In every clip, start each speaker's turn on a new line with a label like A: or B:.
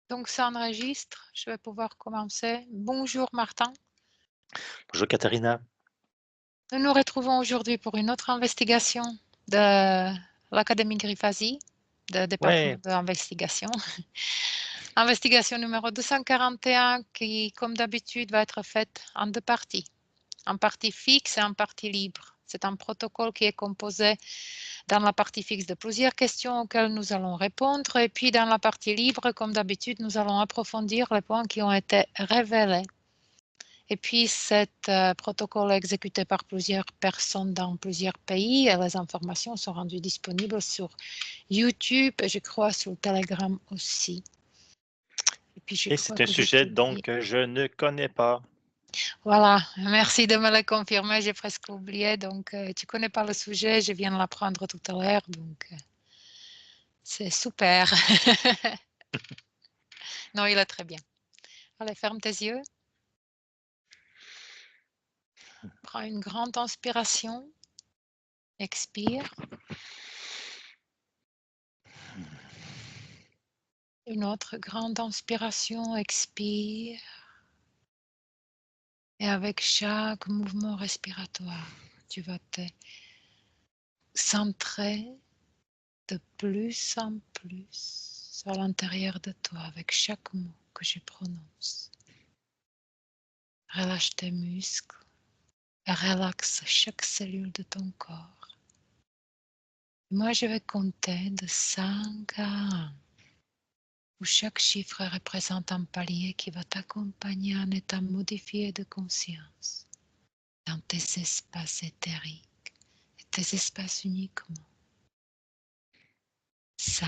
A: Donc, ça enregistre. Je vais pouvoir commencer. Bonjour Martin.
B: Bonjour Katharina.
A: Nous nous retrouvons aujourd'hui pour une autre investigation de l'Académie Grifasi, du département
B: Ouais,
A: d'investigation. Investigation numéro 241 qui, comme d'habitude, va être faite en deux parties. En partie fixe et en partie libre. C'est un protocole qui est composé dans la partie fixe de plusieurs questions auxquelles nous allons répondre et puis dans la partie libre, comme d'habitude, nous allons approfondir les points qui ont été révélés. Et puis, cet protocole est exécuté par plusieurs personnes dans plusieurs pays et les informations sont rendues disponibles sur YouTube et je crois sur Telegram aussi. Et puis, je
B: et
A: crois
B: c'est un
A: que j'ai
B: sujet
A: tout dit.
B: donc que je ne connais pas.
A: Voilà, merci de me le confirmer, j'ai presque oublié. Donc, tu ne connais pas le sujet, je viens de l'apprendre tout à l'heure, donc c'est super. Non, il est très bien. Allez, ferme tes yeux. Prends une grande inspiration. Expire. Une autre grande inspiration. Expire. Et avec chaque mouvement respiratoire, tu vas te centrer de plus en plus à l'intérieur de toi avec chaque mot que je prononce. Relâche tes muscles et relaxe chaque cellule de ton corps. Moi, je vais compter de 5 à 1, où chaque chiffre représente un palier qui va t'accompagner en état modifié de conscience dans tes espaces éthériques et tes espaces uniquement. 5.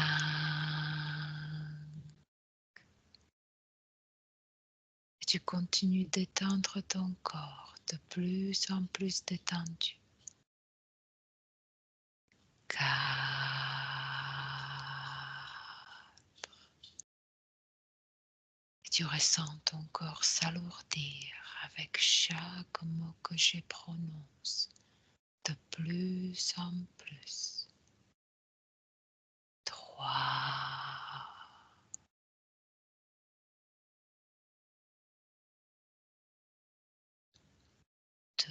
A: Et tu continues d'étendre ton corps de plus en plus détendu. 4. Et tu ressens ton corps s'alourdir avec chaque mot que je prononce de plus en plus. 3. 2.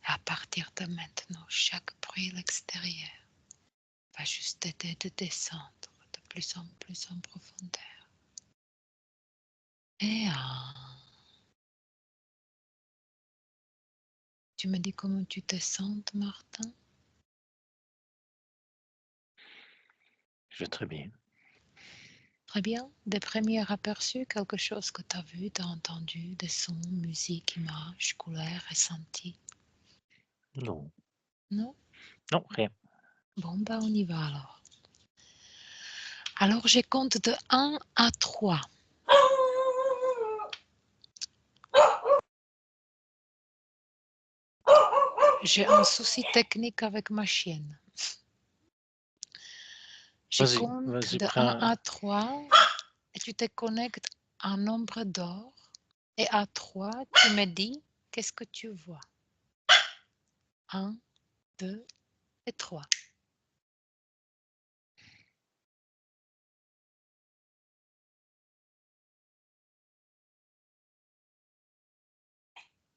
A: À partir de maintenant, chaque bruit à l'extérieur va juste t'aider de descendre de plus en plus en profondeur. Et 1. Tu me dis comment tu te sens, Martin?
B: Je vais très bien.
A: Très bien. Des premiers aperçus, quelque chose que tu as vu, tu as entendu, des sons, musique, images, couleurs, ressentis?
B: Non,
A: Non?
B: non, rien.
A: Bon, ben on y va alors. Alors, je compte de 1 à 3. J'ai un souci technique avec ma chienne. Je
B: Vas-y,
A: compte
B: vas-y,
A: de 1
B: prends.
A: à 3 et tu te connectes à un nombre d'or. Et à 3, tu me dis qu'est-ce que tu vois. 1, 2 et 3.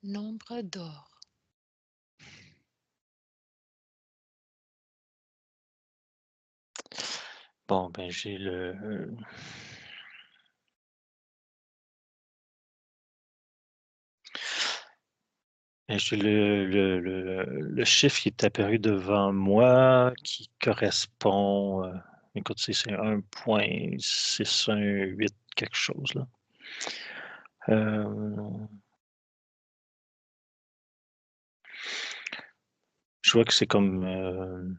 A: Nombre d'or.
B: Bon, ben j'ai le. J'ai le chiffre qui est apparu devant moi qui correspond. Écoute, c'est 1,618 quelque chose là. Je vois que c'est comme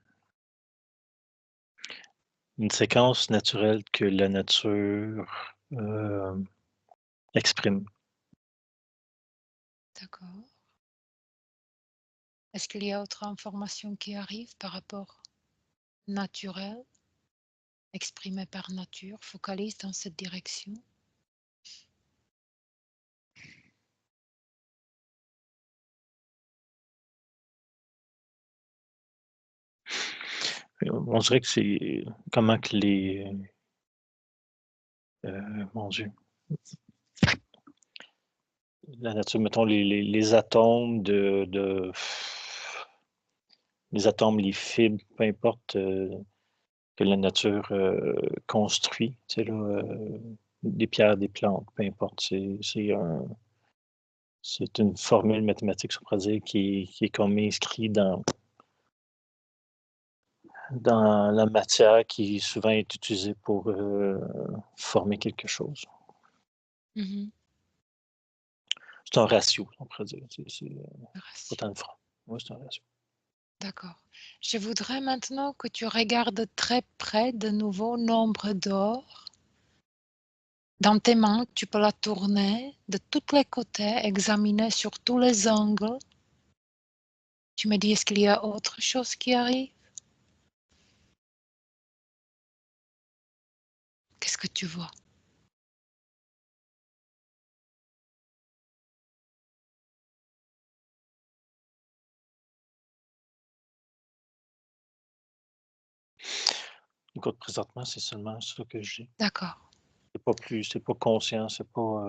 B: une séquence naturelle que la nature exprime.
A: D'accord. Est-ce qu'il y a autre information qui arrive par rapport naturel, exprimé par nature, focalise dans cette direction?
B: On dirait que c'est comment que les... mon Dieu. La nature, mettons, les atomes les atomes, les fibres, peu importe, que la nature construit, tu sais, là, des pierres, des plantes, peu importe. C'est une formule mathématique, on pourrait dire, qui est comme inscrite dans la matière qui souvent est utilisée pour former quelque chose.
A: Mhm.
B: C'est un ratio, on pourrait dire. C'est pas
A: Ratio.
B: tant de francs. Oui, c'est un ratio.
A: D'accord. Je voudrais maintenant que tu regardes très près de nouveau nombre d'or. Dans tes mains, tu peux la tourner de tous les côtés, examiner sur tous les angles. Tu me dis, est-ce qu'il y a autre chose qui arrive? Qu'est-ce que tu vois?
B: Écoute, présentement, c'est seulement ça que j'ai.
A: D'accord.
B: C'est pas plus, c'est pas conscient, c'est pas.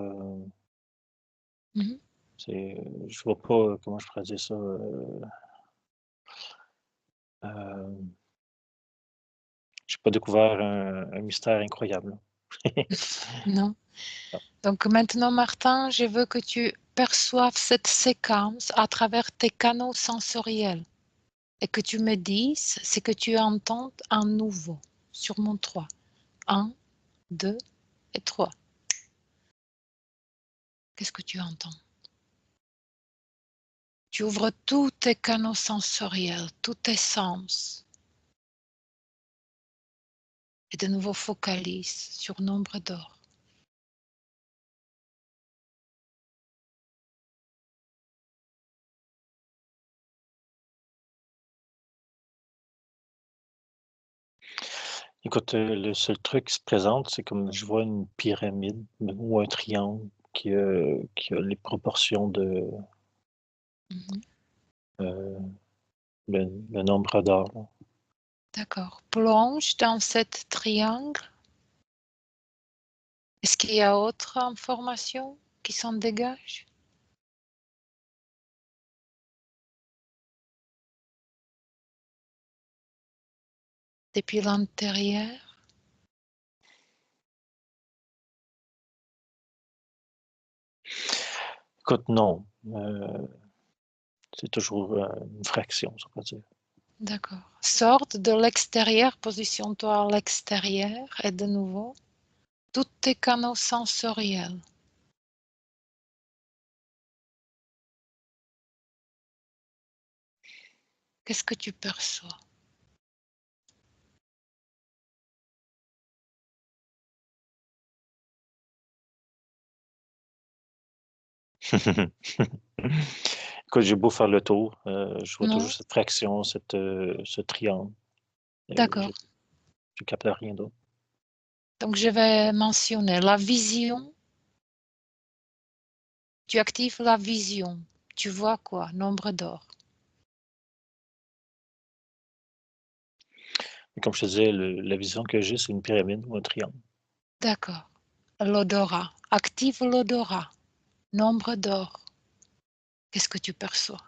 A: Mhm.
B: Je vois pas, comment je pourrais dire ça. J'ai pas découvert un mystère incroyable.
A: Non.
B: Non.
A: Donc maintenant, Martin, je veux que tu perçoives cette séquence à travers tes canaux sensoriels et que tu me dises ce que tu entends à nouveau sur mon 3. 1, 2 et 3. Qu'est-ce que tu entends? Tu ouvres tous tes canaux sensoriels, tous tes sens. Et de nouveau focalise sur nombre d'or.
B: Écoute, le seul truc qui se présente, c'est comme je vois une pyramide ou un triangle qui a les proportions de
A: Mhm.
B: le nombre d'or. Là.
A: D'accord. Plonge dans cet triangle. Est-ce qu'il y a autre information qui s'en dégage? Depuis l'intérieur?
B: Écoute, non. C'est toujours une fraction, ça peut dire.
A: D'accord. Sorte de l'extérieur, positionne-toi à l'extérieur et de nouveau, tous tes canaux sensoriels. Qu'est-ce que tu perçois?
B: Écoute, j'ai beau faire le tour, je vois toujours
A: Non?
B: cette fraction, ce triangle. Je
A: D'accord.
B: ne capte rien d'autre.
A: Donc je vais mentionner la vision. Tu actives la vision. Tu vois quoi? Nombre d'or.
B: Et comme je te disais, la vision que j'ai, c'est une pyramide ou un triangle.
A: D'accord. L'odorat. Active l'odorat. Nombre d'or. Qu'est-ce que tu perçois?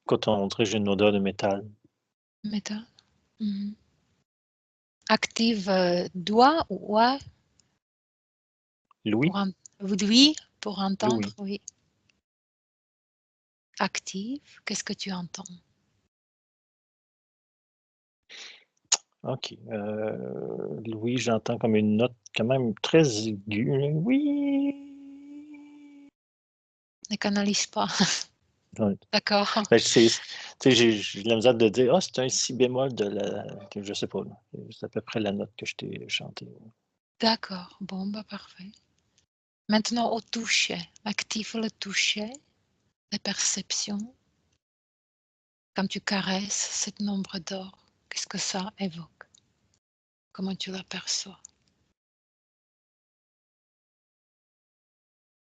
B: Quand on dirait que j'ai une odeur de métal.
A: Métal. Mhm. Active doigt ou oie
B: Louis?
A: pour oui, pour entendre,
B: Louis.
A: oui. Active. Qu'est-ce que tu entends?
B: OK. Louis, j'entends comme une note quand même très aiguë. Oui.
A: Ne canalise pas.
B: Ouais.
A: D'accord.
B: Ben, j'ai de la misère de dire, ah, c'est un si bémol de la. Je sais pas. Là. C'est à peu près la note que je t'ai chantée.
A: D'accord. Bon, bah parfait. Maintenant au toucher. Active le toucher, les perceptions. Quand tu caresses cette nombre d'or, qu'est-ce que ça évoque? Comment tu l'aperçois?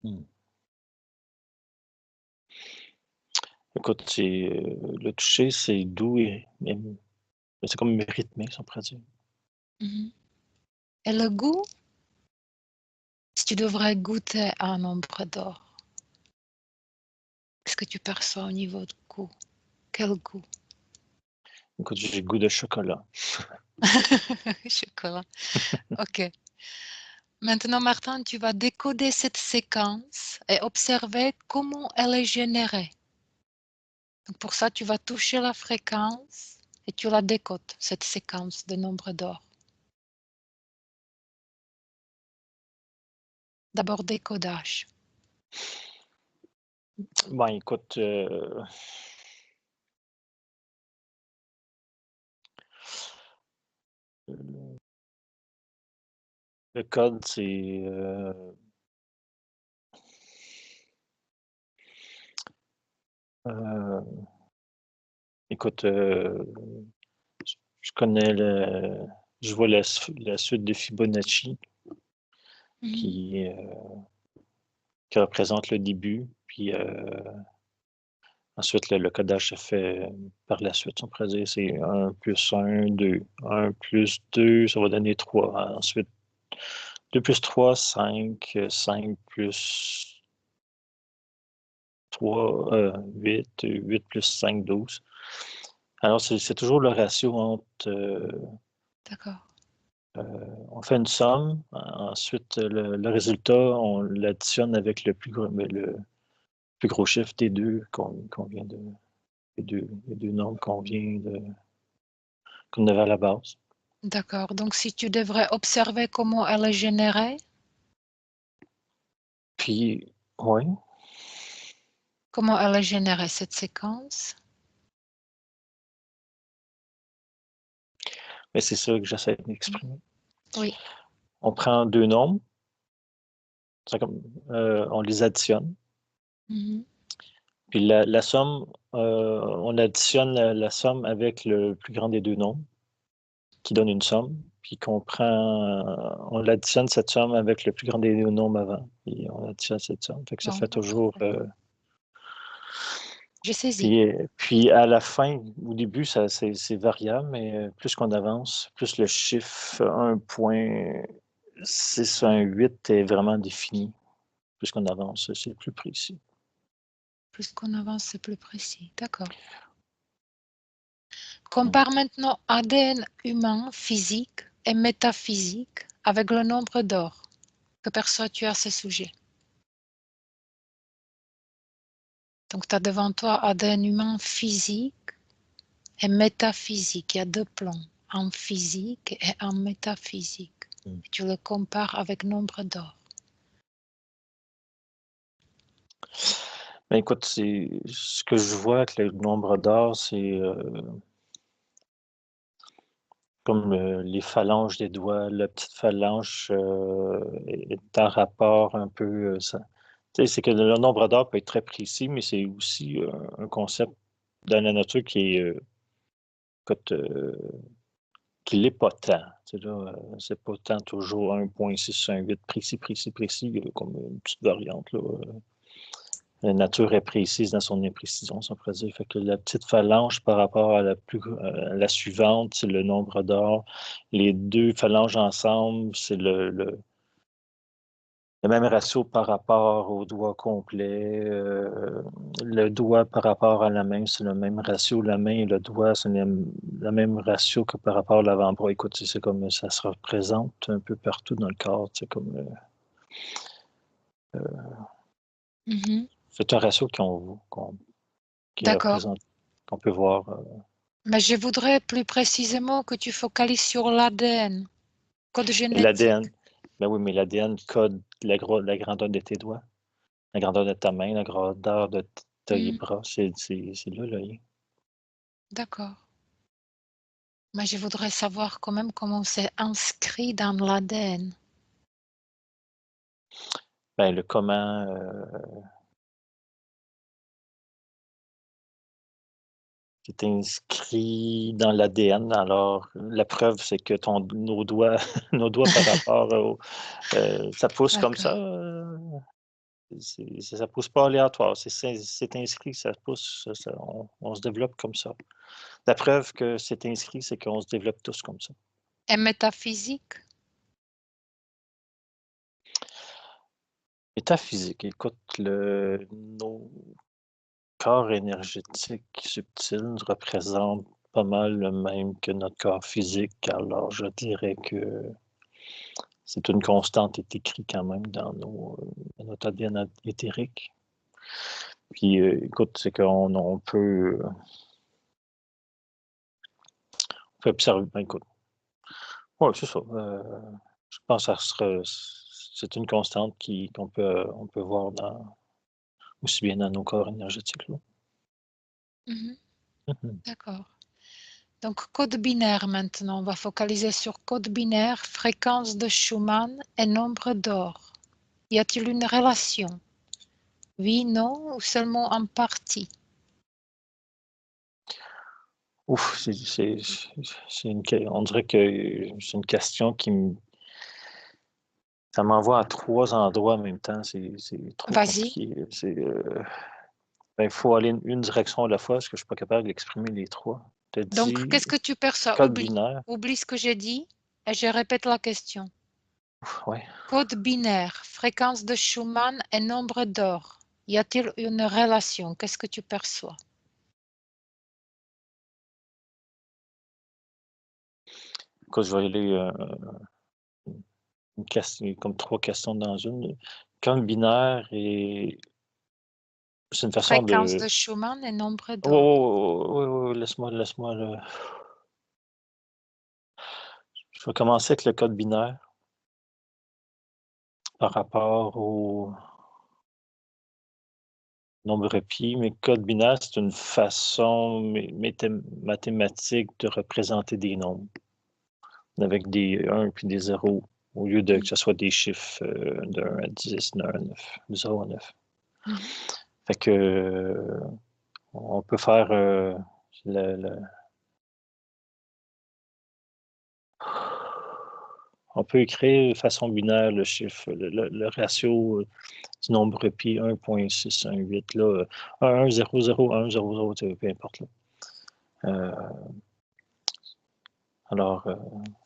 B: Hmm. Écoute, le toucher, c'est doux et c'est comme rythmé, si on pourrait dire.
A: Et le goût, si tu devrais goûter un nombre d'or, qu'est-ce que tu perçois au niveau du goût? Quel goût?
B: Écoute, j'ai le goût de chocolat.
A: Chocolat. OK. Maintenant, Martin, tu vas décoder cette séquence et observer comment elle est générée. Donc pour ça, tu vas toucher la fréquence et tu la décodes, cette séquence de nombre d'or. D'abord, décodage.
B: Bon, écoute, le code, c'est écoute, je connais je vois la suite de Fibonacci qui représente le début, puis ensuite le codage se fait par la suite. On pourrait dire c'est 1 plus 1, 2. 1 plus 2, ça va donner 3. Ensuite, 2 plus 3, 5. 5 plus 3, 8. 8 plus 5, 12. Alors, c'est toujours le ratio entre...
A: D'accord.
B: on fait une somme, ensuite le résultat, on l'additionne avec le plus gros chiffre des deux qu'on vient de... Les deux nombres qu'on avait à la base.
A: D'accord. Donc si tu devrais observer comment elle est générée,
B: Puis, oui,
A: comment elle est générée, cette séquence?
B: mais c'est ça que j'essaie d'exprimer.
A: Oui.
B: On prend deux nombres, on les additionne, puis la somme, on additionne la somme avec le plus grand des deux nombres, qui donne une somme, puis on l'additionne cette somme avec le plus grand des deux nombres avant, puis on additionne cette somme. Fait que ça
A: Bon,
B: fait toujours...
A: j'ai saisi.
B: Puis à la fin, au début, c'est variable, mais plus qu'on avance, plus le chiffre 1,618 est vraiment défini. Plus qu'on avance, c'est plus précis.
A: Plus qu'on avance, c'est plus précis. D'accord. Compare maintenant ADN humain physique et métaphysique avec le nombre d'or. Que perçois-tu à ce sujet? Donc, tu as devant toi ADN humain physique et métaphysique. Il y a deux plans, un physique et un métaphysique. Et tu le compares avec nombre d'or.
B: Mais écoute, ce que je vois avec le nombre d'or, c'est comme les phalanges des doigts. La petite phalange est en rapport un peu... c'est que le nombre d'or peut être très précis, mais c'est aussi un concept dans la nature qui est... écoute, qui l'est pas tant. C'est pas tant toujours 1,618 précis, précis, précis, comme une petite variante. Là. La nature est précise dans son imprécision, si on pourrait dire. Fait que la petite phalange par rapport à la suivante, c'est le nombre d'or. Les deux phalanges ensemble, c'est le même ratio par rapport au doigt complet. Le doigt par rapport à la main, c'est le même ratio. La main et le doigt, c'est le même ratio que par rapport à l'avant-bras. Écoute, c'est comme ça se représente un peu partout dans le corps. C'est comme c'est un ratio qui
A: D'accord.
B: représente, qu'on peut voir.
A: Mais je voudrais plus précisément que tu focalises sur l'ADN, code
B: Et
A: génétique.
B: l'ADN, ben oui, mais l'ADN code la grandeur de tes doigts, la grandeur de ta main, la grandeur de tes bras. C'est là, là.
A: D'accord. Mais je voudrais savoir quand même comment c'est inscrit dans l'ADN.
B: Ben, le comment, c'est inscrit dans l'ADN. Alors, la preuve, c'est que nos doigts, nos doigts par rapport ça pousse comme ça.
A: D'accord.
B: ça pousse pas aléatoire. C'est inscrit, ça pousse, on se développe comme ça. La preuve que c'est inscrit, c'est qu'on se développe tous comme ça.
A: Et métaphysique?
B: Métaphysique, écoute, nos corps énergétiques subtils représentent pas mal le même que notre corps physique. Alors, je dirais que c'est une constante est écrite quand même dans notre ADN éthérique. Puis, écoute, c'est qu'on peut observer. Ben, écoute, oui, c'est ça. Je pense que c'est une constante on peut voir aussi bien dans nos corps énergétiques. Là.
A: Mhm.
B: Mhm.
A: D'accord. Donc, code binaire maintenant. On va focaliser sur code binaire, fréquence de Schumann et nombre d'or. Y a-t-il une relation? Oui, non ou seulement en partie?
B: Ouf, on dirait que c'est une question ça m'envoie à 3 endroits en même temps. C'est trop
A: Vas-y.
B: compliqué. Il faut aller une direction à la fois parce que je ne suis pas capable d'exprimer les 3. Tu as
A: Donc,
B: dit
A: qu'est-ce que tu perçois?
B: code
A: Oublie.
B: binaire.
A: Oublie ce que j'ai dit et je répète la question.
B: Ouais.
A: Code binaire, fréquence de Schumann et nombre d'or. Y a-t-il une relation? Qu'est-ce que tu perçois?
B: Écoute, je vais aller une question, comme 3 questions dans une. Code binaire et c'est une façon
A: Fréquence
B: de.
A: de Schumann et nombre
B: Oh,
A: d'or.
B: oh, oh, oh, oh, laisse-moi le. Je vais commencer avec le code binaire par rapport au nombre pi, mais code binaire, c'est une façon mathématique de représenter des nombres avec des 1 puis des 0 au lieu que ce soit des chiffres de 1 à 10, de 1 à 9, de 0 à 9.
A: Mhm.
B: Fait que on peut faire on peut écrire de façon binaire le chiffre, le ratio du nombre pi 1.618, là, 1, 0, 0, 1, 0, 0, peu importe. Là. Alors,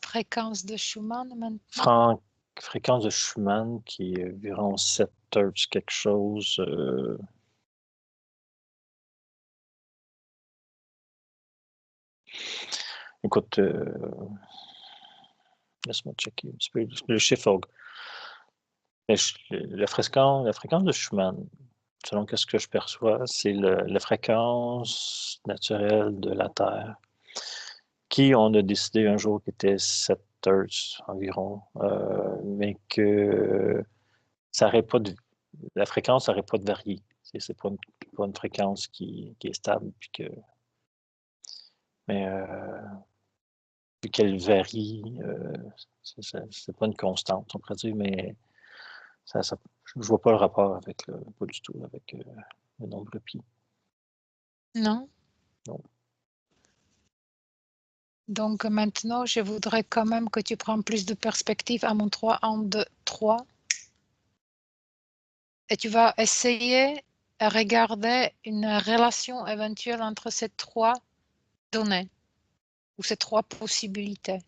A: Fréquence de Schumann maintenant.
B: fréquence de Schumann qui est environ 7 Hz quelque chose. Écoute, laisse-moi checker un petit peu le chiffre. La fréquence de Schumann, selon ce que je perçois, c'est la fréquence naturelle de la Terre, qui on a décidé un jour qui était 7 Hz environ, mais que la fréquence n'arrête pas de varier. C'est pas une fréquence qui est stable, mais puis qu'elle varie, c'est pas une constante, on pourrait dire, mais je vois pas le rapport pas du tout avec le nombre pi.
A: Non.
B: Non.
A: Donc maintenant, je voudrais quand même que tu prennes plus de perspective à mon 3, 1, 2, 3. Et tu vas essayer de regarder une relation éventuelle entre ces 3 données ou ces 3 possibilités.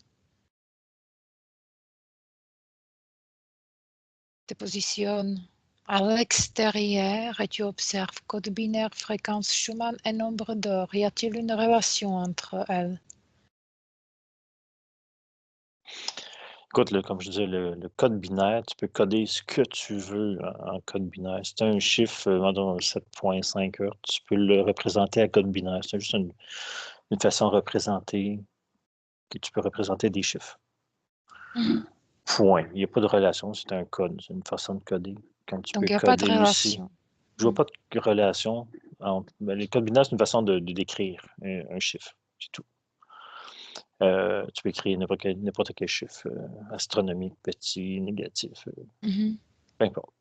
A: Tu te positionnes à l'extérieur et tu observes code binaire, fréquence Schumann et nombre d'or. Y a-t-il une relation entre elles?
B: Écoute, comme je disais, le code binaire, tu peux coder ce que tu veux en code binaire. Si tu as un chiffre, 7.5 Hz, tu peux le représenter à code binaire. C'est juste une façon de représenter, que tu peux représenter des chiffres.
A: Mhm.
B: Point. Il n'y a pas de relation, c'est un code, c'est une façon de coder. Comme tu
A: Donc,
B: peux
A: il n'y a pas de
B: coder aussi.
A: relation.
B: Je vois pas de relation entre. Les codes binaires, c'est une façon de décrire un chiffre. C'est tout. Tu peux écrire n'importe quel chiffre, astronomique, petit, négatif,
A: Mhm.
B: peu importe.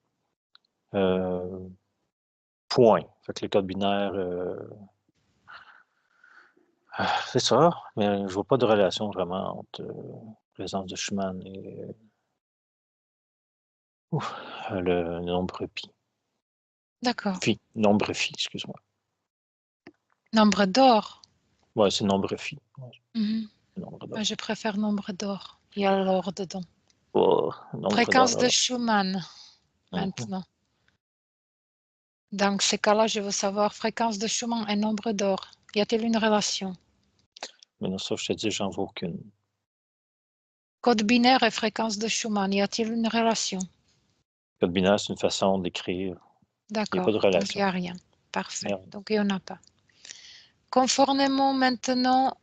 B: Point. Fait que le code binaire, c'est ça, mais je vois pas de relation vraiment entre présence de Schumann et le nombre pi.
A: D'accord.
B: Phi, nombre phi, excuse-moi.
A: Nombre d'or.
B: Ouais, c'est nombre phi. Ouais,
A: Mhm.
B: nombre d'or.
A: Je préfère nombre d'or. Il y a l'or dedans.
B: Oh, nombre
A: Fréquence
B: d'or,
A: de
B: alors.
A: Schumann, maintenant. Dans ces cas-là, je veux savoir fréquence de Schumann et nombre d'or. Y a-t-il une relation?
B: Mais non, ça, je te dis, j'en vois aucune.
A: Code binaire et fréquence de Schumann, y a-t-il une relation?
B: Code binaire, c'est une façon d'écrire. Il n'y a pas de
A: D'accord, donc il n'y
B: relation.
A: a rien. Parfait.
B: Merde.
A: Donc il n'y en a pas. Conformément maintenant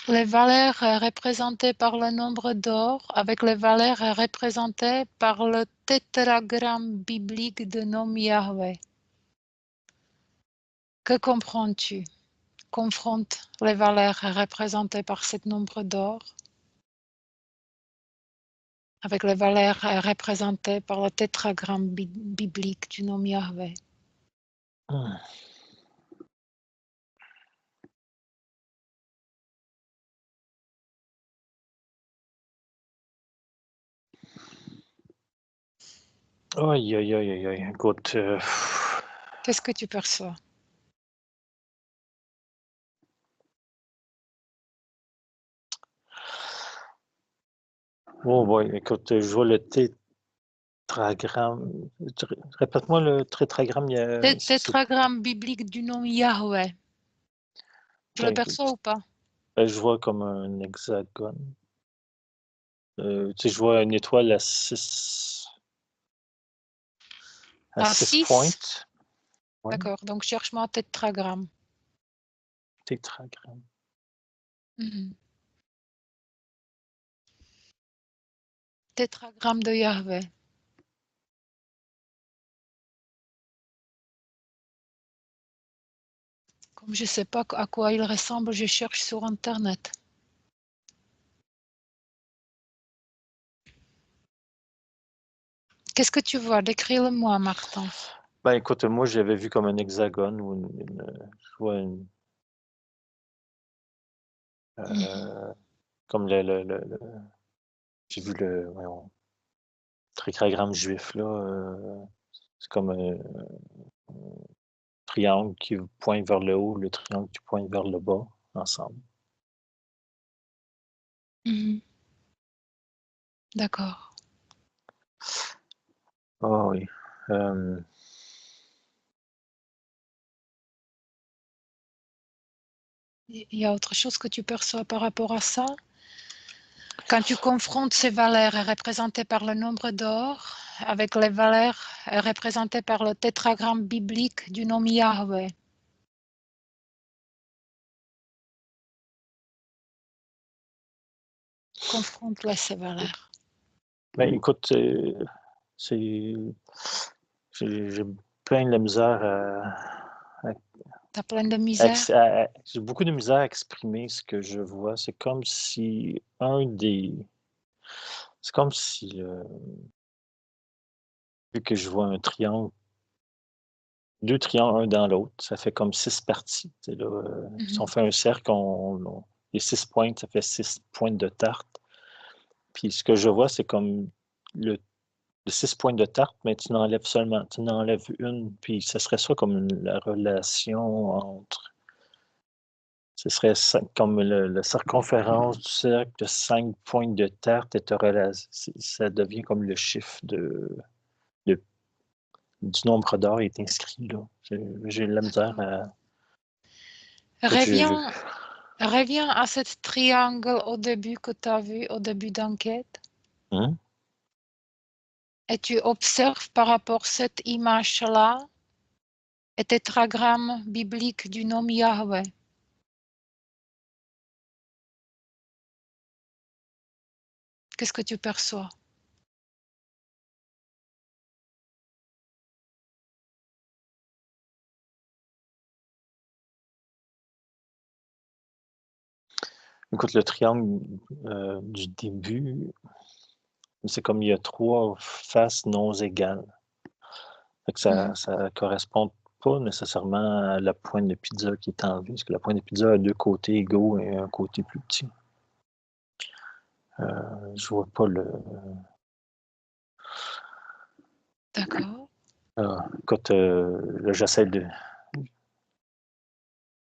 A: les valeurs représentées par le nombre d'or avec les valeurs représentées par le tétragramme biblique de nom Yahweh. Que comprends-tu? Confronte les valeurs représentées par ce nombre d'or avec les valeurs représentées par le tétragramme biblique du nom Yahweh.
B: Aïe, aïe, aïe, aïe, aïe. Écoute,
A: Qu'est-ce que tu perçois?
B: oh boy, écoute, je vois le tétragramme. Répète-moi le tétragramme.
A: Tétragramme biblique du nom Yahweh. Tu le
B: Ben,
A: perçois ou pas?
B: je vois comme un hexagone. Tu sais, je vois une étoile à 6
A: À 6?
B: pointes. Ouais,
A: D'accord, donc cherche-moi tétragramme.
B: tétragramme.
A: Mhm. Tétragramme de Yahweh. Comme je ne sais pas à quoi il ressemble, je cherche sur Internet. Qu'est-ce que tu vois? Décris-le-moi, Martin.
B: Ben écoute, moi j'avais vu comme un hexagone ou je vois
A: Mhm.
B: comme j'ai vu le voyons, trigramme juif là. C'est comme un triangle qui pointe vers le haut, le triangle qui pointe vers le bas, ensemble.
A: Mhm. D'accord.
B: Ah oui.
A: Il y a autre chose que tu perçois par rapport à ça? Quand tu confrontes ces valeurs représentées par le nombre d'or avec les valeurs représentées par le tétragramme biblique du nom Yahweh, confronte-les ces valeurs.
B: Ben écoute, c'est j'ai plein de misère
A: Tu as plein de misère?
B: j'ai beaucoup de misère à exprimer ce que je vois. C'est comme si c'est comme si vu que je vois un triangle, deux triangles un dans l'autre, ça fait comme 6 parties. Tu sais, là, si on
A: Mhm.
B: fait un cercle, les 6 pointes, ça fait 6 pointes de tarte. Puis ce que je vois, c'est comme le, le 6 points de tarte, mais tu n'enlèves une, puis ce serait ça comme la relation entre. Ce serait comme la circonférence du cercle de 5 points de tarte et ça devient comme le chiffre de- du nombre d'or est inscrit là. J'ai de la misère
A: D'accord.
B: à. Écoute,
A: Reviens, reviens à ce triangle au début que tu as vu, au début d'enquête,
B: Hein?
A: et tu observes par rapport à cette image-là et tétragramme biblique du nom Yahweh. Qu'est-ce que tu perçois?
B: Écoute, le triangle du début, c'est comme il y a 3 faces non égales. Fait que
A: Mhm.
B: ça correspond pas nécessairement à la pointe de pizza qui est en vue, parce que la pointe de pizza a 2 côtés égaux et un côté plus petit. Je vois pas le.
A: D'accord.
B: Écoute, là, j'essaie de...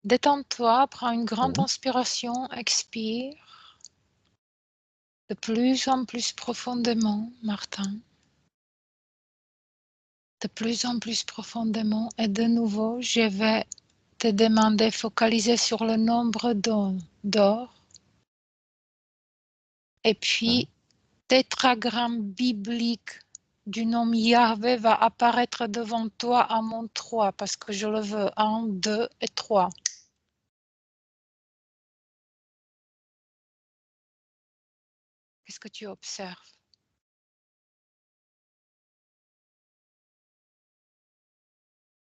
A: Détends-toi, prends une grande
B: Mhm.
A: inspiration, expire de plus en plus profondément, Martin. De plus en plus profondément. Et de nouveau, je vais te demander de focaliser sur le nombre d'or. Et puis, tétragramme biblique du nom Yahvé va apparaître devant toi à mon 3 parce que je le veux. 1, 2 et 3. Qu'est-ce que tu observes?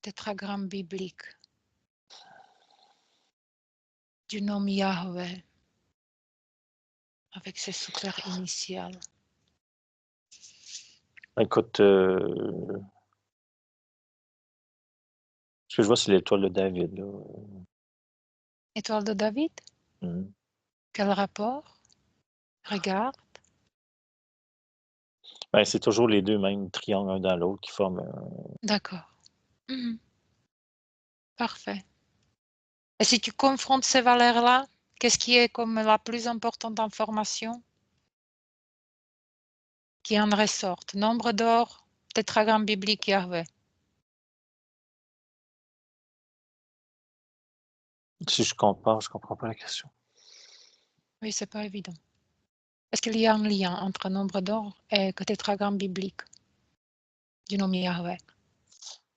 A: Tétragramme biblique du nom Yahvé avec ses super initiales.
B: Écoute, ce que je vois, c'est l'étoile de David. Là.
A: Étoile de David? Quel rapport? Regarde.
B: Ben, c'est toujours les deux mêmes triangles un dans l'autre qui forment...
A: D'accord. Parfait. Et si tu confrontes ces valeurs-là, qu'est-ce qui est comme la plus importante information qui en ressorte? Nombre d'or, tétragramme biblique Yahvé.
B: Si je compare, je comprends pas la question.
A: Oui, c'est pas évident. Est-ce qu'il y a un lien entre nombre d'or et tétragramme biblique du nom Yahvé?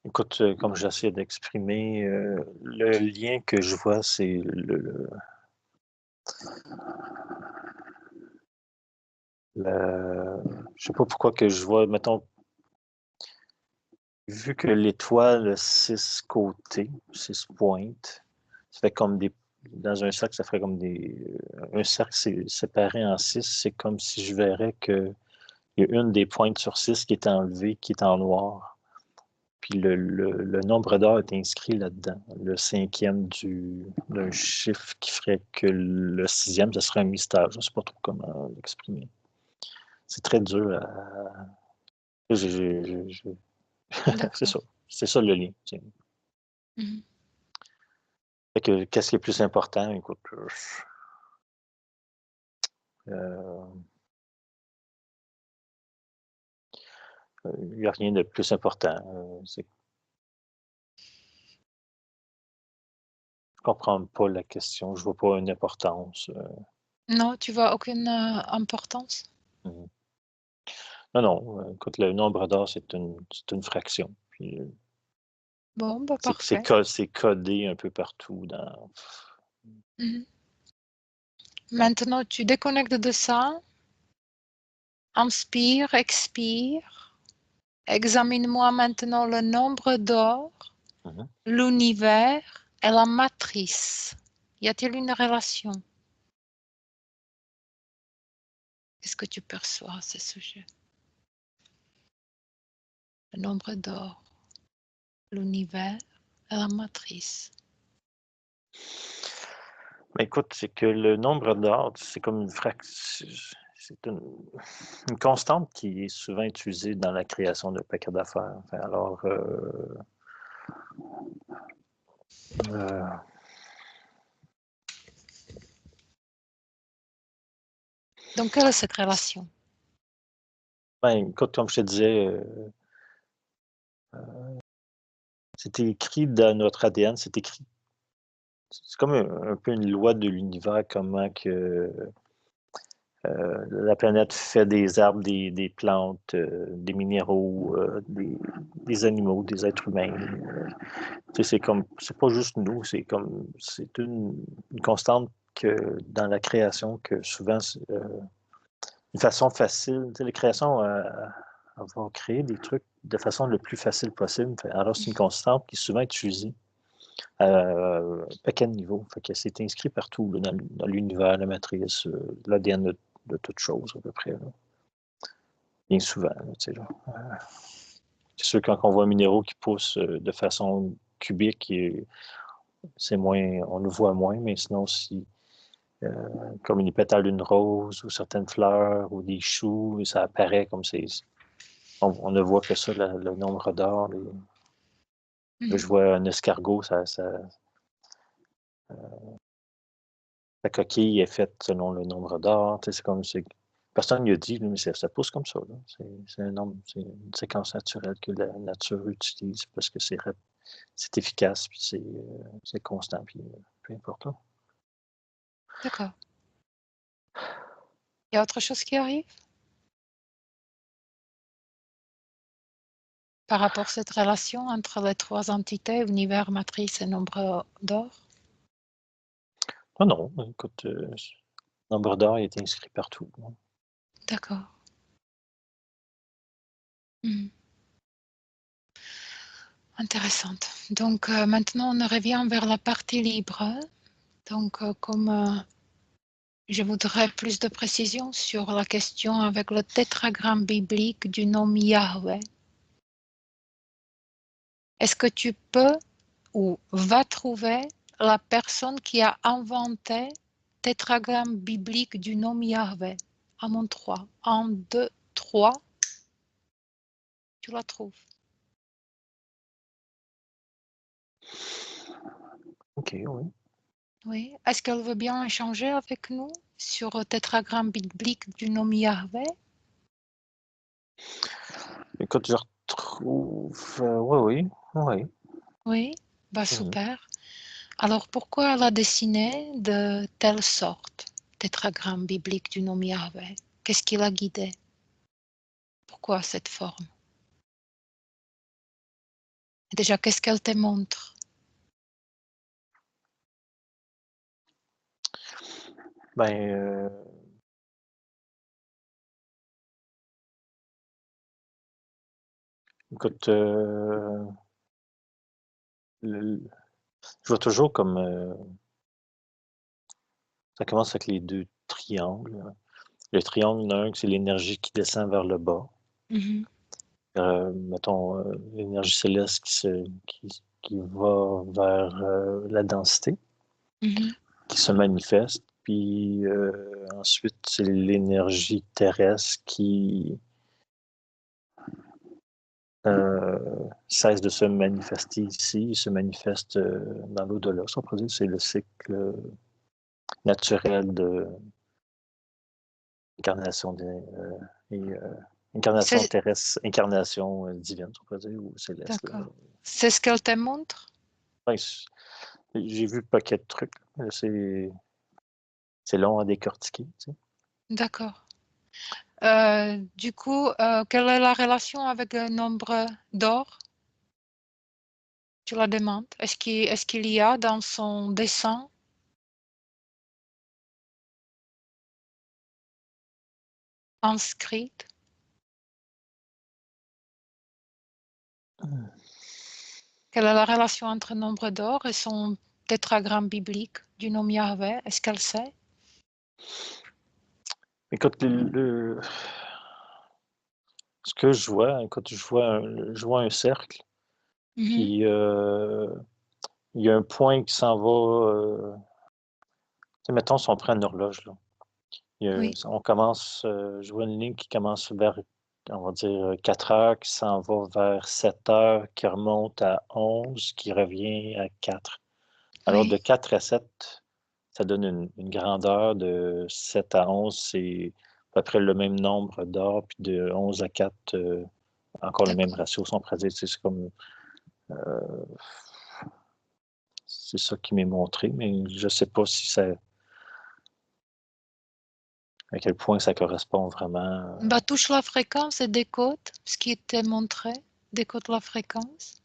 B: Écoute, comme j'essaie d'exprimer, le lien que je vois, c'est je sais pas pourquoi que je vois, mettons, vu que l'étoile a 6 côtés, 6 pointes, ça fait comme dans un cercle, ça ferait comme un cercle séparé en 6, c'est comme si je verrais qu'il y a une des pointes sur 6 qui est enlevée, qui est en noir. Puis le nombre d'or est inscrit là-dedans. Le cinquième d'un chiffre qui ferait que le sixième, ce serait un mystère. Je ne sais pas trop comment l'exprimer. C'est très dur à... C'est ça. C'est ça le lien. Fait que, qu'est-ce qui est plus important? Écoute, il n'y a rien de plus important. Je ne comprends pas la question. Je ne vois pas une importance.
A: Non, tu vois aucune importance?
B: Non, non. Écoute, le nombre d'or, c'est une fraction. Puis,
A: Bon, bah
B: c'est
A: parfait.
B: codé un peu partout dans...
A: Maintenant, tu déconnectes de ça. Inspire, expire. Examine-moi maintenant le nombre d'or, l'univers et la matrice. Y a-t-il une relation? Qu'est-ce que tu perçois à ce sujet? Le nombre d'or, l'univers et la matrice.
B: Mais écoute, c'est que le nombre d'ordres, c'est comme une fraction. C'est une constante qui est souvent utilisée dans la création de paquets d'affaires. Enfin, alors,
A: Donc, quelle est cette relation?
B: ben, écoute, comme je te disais, c'est écrit dans notre ADN, c'est écrit. C'est comme un peu une loi de l'univers, comment que la planète fait des arbres, des plantes, des minéraux, des animaux, des êtres humains. C'est pas juste nous, c'est une constante que dans la création que souvent, une façon facile, la création va créer des trucs de façon le plus facile possible. Alors, c'est une constante qui est souvent utilisée à paquet de niveaux. Fait que c'est inscrit partout, là, dans l'univers, la matrice, l'ADN de toute chose, à peu près. Là. Bien souvent, là, c'est sûr, quand on voit un minéraux qui pousse de façon cubique, c'est moins, on le voit moins, mais sinon, si, comme les pétales d'une rose, ou certaines fleurs, ou des choux, ça apparaît comme c'est On ne voit que ça, le nombre d'or. Là, je
A: Mhm.
B: vois un escargot, sa coquille est faite selon le nombre d'or. C'est comme personne ne lui a dit, mais ça pousse comme ça. C'est une séquence naturelle que la nature utilise parce que c'est efficace, puis c'est constant, puis peu importe. Là.
A: D'accord. Il y a autre chose qui arrive par rapport à cette relation entre les trois entités, univers, matrice et nombre d'or?
B: Ah non, écoute, le nombre d'or est inscrit partout.
A: D'accord. Mhm. Intéressante. Donc maintenant, on revient vers la partie libre. Donc, comme je voudrais plus de précisions sur la question avec le tétragramme biblique du nom Yahweh. Est-ce que tu peux ou vas trouver la personne qui a inventé le tétragramme biblique du nom Yahweh? À mon 3. 1, 2, 3. Tu la trouves.
B: OK, oui.
A: Oui. Est-ce qu'elle veut bien échanger avec nous sur le tétragramme biblique du nom Yahweh?
B: Écoute, je retrouve. Oui, oui.
A: Oui. Bah
B: Mhm.
A: super. Alors pourquoi elle a dessiné de telle sorte, tétragramme biblique du nom Yahweh? Qu'est-ce qui l'a guidé? Pourquoi cette forme? Et déjà, qu'est-ce qu'elle te montre?
B: Ben, écoute, je vois toujours comme ça commence avec les deux triangles. Le triangle, un, c'est l'énergie qui descend vers le bas.
A: Mhm,
B: Mettons, l'énergie céleste qui va vers la densité,
A: mhm.
B: qui se manifeste. Puis ensuite, c'est l'énergie terrestre qui cesse de se manifester ici, se manifeste dans l'au-delà. Si on pourrait dire, c'est le cycle naturel de incarnation et incarnation
A: C'est
B: terrestre, incarnation divine, si on pourrait dire, ou céleste. Là.
A: d'accord. C'est ce qu'elle te montre?
B: Ouais, j'ai vu un paquet de trucs. C'est long à décortiquer. Tu sais.
A: D'accord. Du coup, quelle est la relation avec le nombre d'or? Tu la demandes. Est-ce qu'il y a dans son dessin inscrit? Quelle est la relation entre nombre d'or et son tétragramme biblique du nom Yahweh? Est-ce qu'elle sait?
B: Écoute, ce que je vois, écoute, je vois un cercle,
A: Mhm.
B: puis il y a un point qui s'en va. Tu sais, mettons, si on prend une horloge, là.
A: Oui,
B: On commence, je vois une ligne qui commence vers, on va dire, 4 heures, qui s'en va vers 7 heures, qui remonte à 11, qui revient à 4. Alors, de
A: oui,
B: 4 à 7, ça donne une grandeur. De 7 à 11, c'est à peu près le même nombre d'heures, puis de 11 à 4, encore le même
A: d'accord.
B: ratio, si on pourrait dire. C'est comme, c'est ça qui m'est montré, mais je ne sais pas si ça, à quel point ça correspond vraiment.
A: Bah, touche la fréquence et décode ce qui était montré. Décode la fréquence.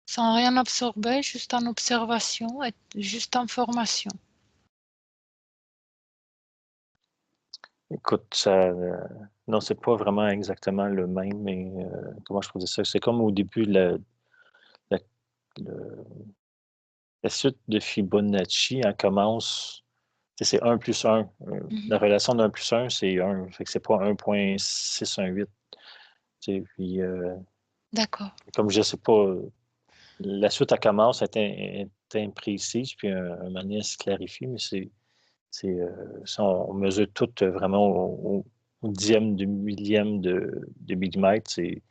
A: Sans rien absorber, juste en observation et juste en formation.
B: Écoute, non, c'est pas vraiment exactement le même, mais comment je peux dire ça? C'est comme au début, la, le- la suite de Fibonacci, elle commence, tu sais, c'est 1 plus 1. La
A: Mhm.
B: relation d'un plus 1, c'est 1. Fait que c'est pas 1,618. Tu sais, puis,
A: D'accord,
B: comme je sais pas, la suite, elle commence, elle est imprécise, puis un moment donné, elle se clarifie, mais ça, on mesure tout vraiment au dixième de millième de millimètre, c'est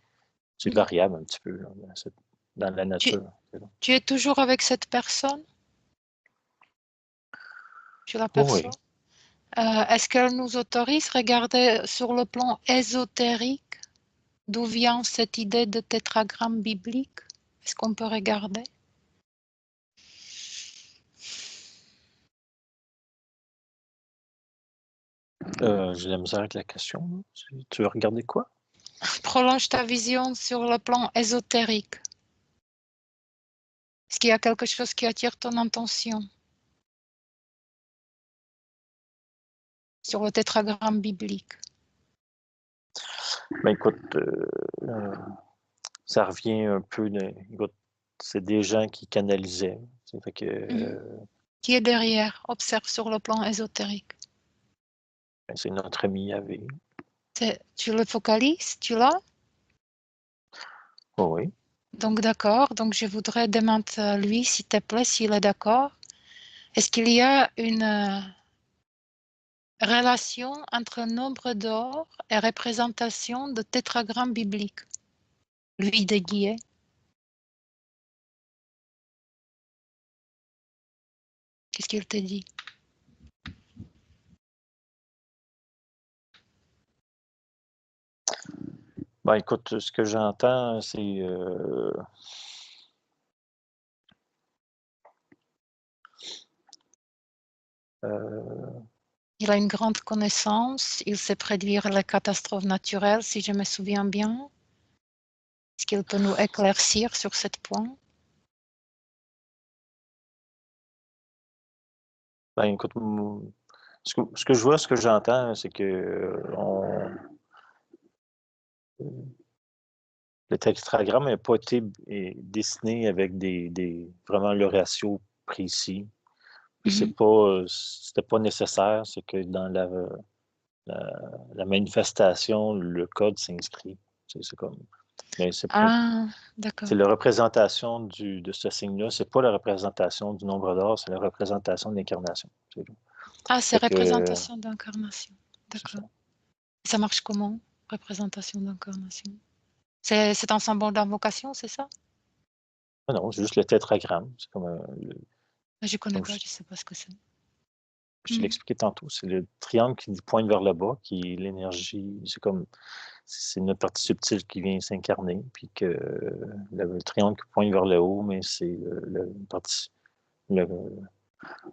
A: Mhm.
B: variable un petit peu là, dans la
A: Tu,
B: nature.
A: tu es toujours avec cette personne? Tu la
B: Oh
A: perçois?
B: oui.
A: Est-ce qu'elle nous autorise à regarder sur le plan ésotérique d'où vient cette idée de tétragramme biblique? Est-ce qu'on peut regarder?
B: J'ai la misère avec la question, là. Tu veux regarder quoi?
A: Prolonge ta vision sur le plan ésotérique. Est-ce qu'il y a quelque chose qui attire ton attention sur le tétragramme biblique?
B: Ben écoute, ça revient un peu écoute, c'est des gens qui canalisaient. Fait que,
A: Mhm. Qui est derrière? Observe sur le plan ésotérique.
B: ben, c'est notre ami Yahvé.
A: Tu le focalises? Tu l'as?
B: Oh oui.
A: Donc d'accord. Donc je voudrais demander à lui, s'il te plaît, s'il est d'accord. Est-ce qu'il y a une relation entre nombre d'or et représentation de tétragramme biblique? Lui de guier. Qu'est-ce qu'il te dit?
B: Ben écoute, ce que j'entends, c'est
A: Il a une grande connaissance, il sait prédire les catastrophes naturelles, si je me souviens bien. Est-ce qu'il peut nous éclaircir sur ce point?
B: ben écoute, ce que je vois, ce que j'entends, c'est que le tétragramme n'a pas été dessiné avec vraiment le ratio précis. Puis
A: Mhm.
B: c'était pas nécessaire, c'est que dans la manifestation, le code s'inscrit. C'est comme, mais
A: Ah,
B: c'est
A: d'accord.
B: la représentation de ce signe-là, c'est pas la représentation du nombre d'or, c'est la représentation de l'incarnation. C'est tout.
A: Ah, c'est
B: Fait que,
A: représentation d'incarnation.
B: c'est ça.
A: D'accord. Ça marche comment? Représentation d'incarnation. C'est un symbole d'invocation, c'est ça?
B: Ah non, c'est juste le tétragramme. C'est comme,
A: Je ne connais
B: comme
A: pas, je ne sais pas ce que c'est.
B: je te l'ai
A: Mhm.
B: expliqué tantôt, c'est le triangle qui pointe vers le bas, qui est l'énergie, c'est notre partie subtile qui vient s'incarner, puis que le triangle qui pointe vers le haut, mais c'est le,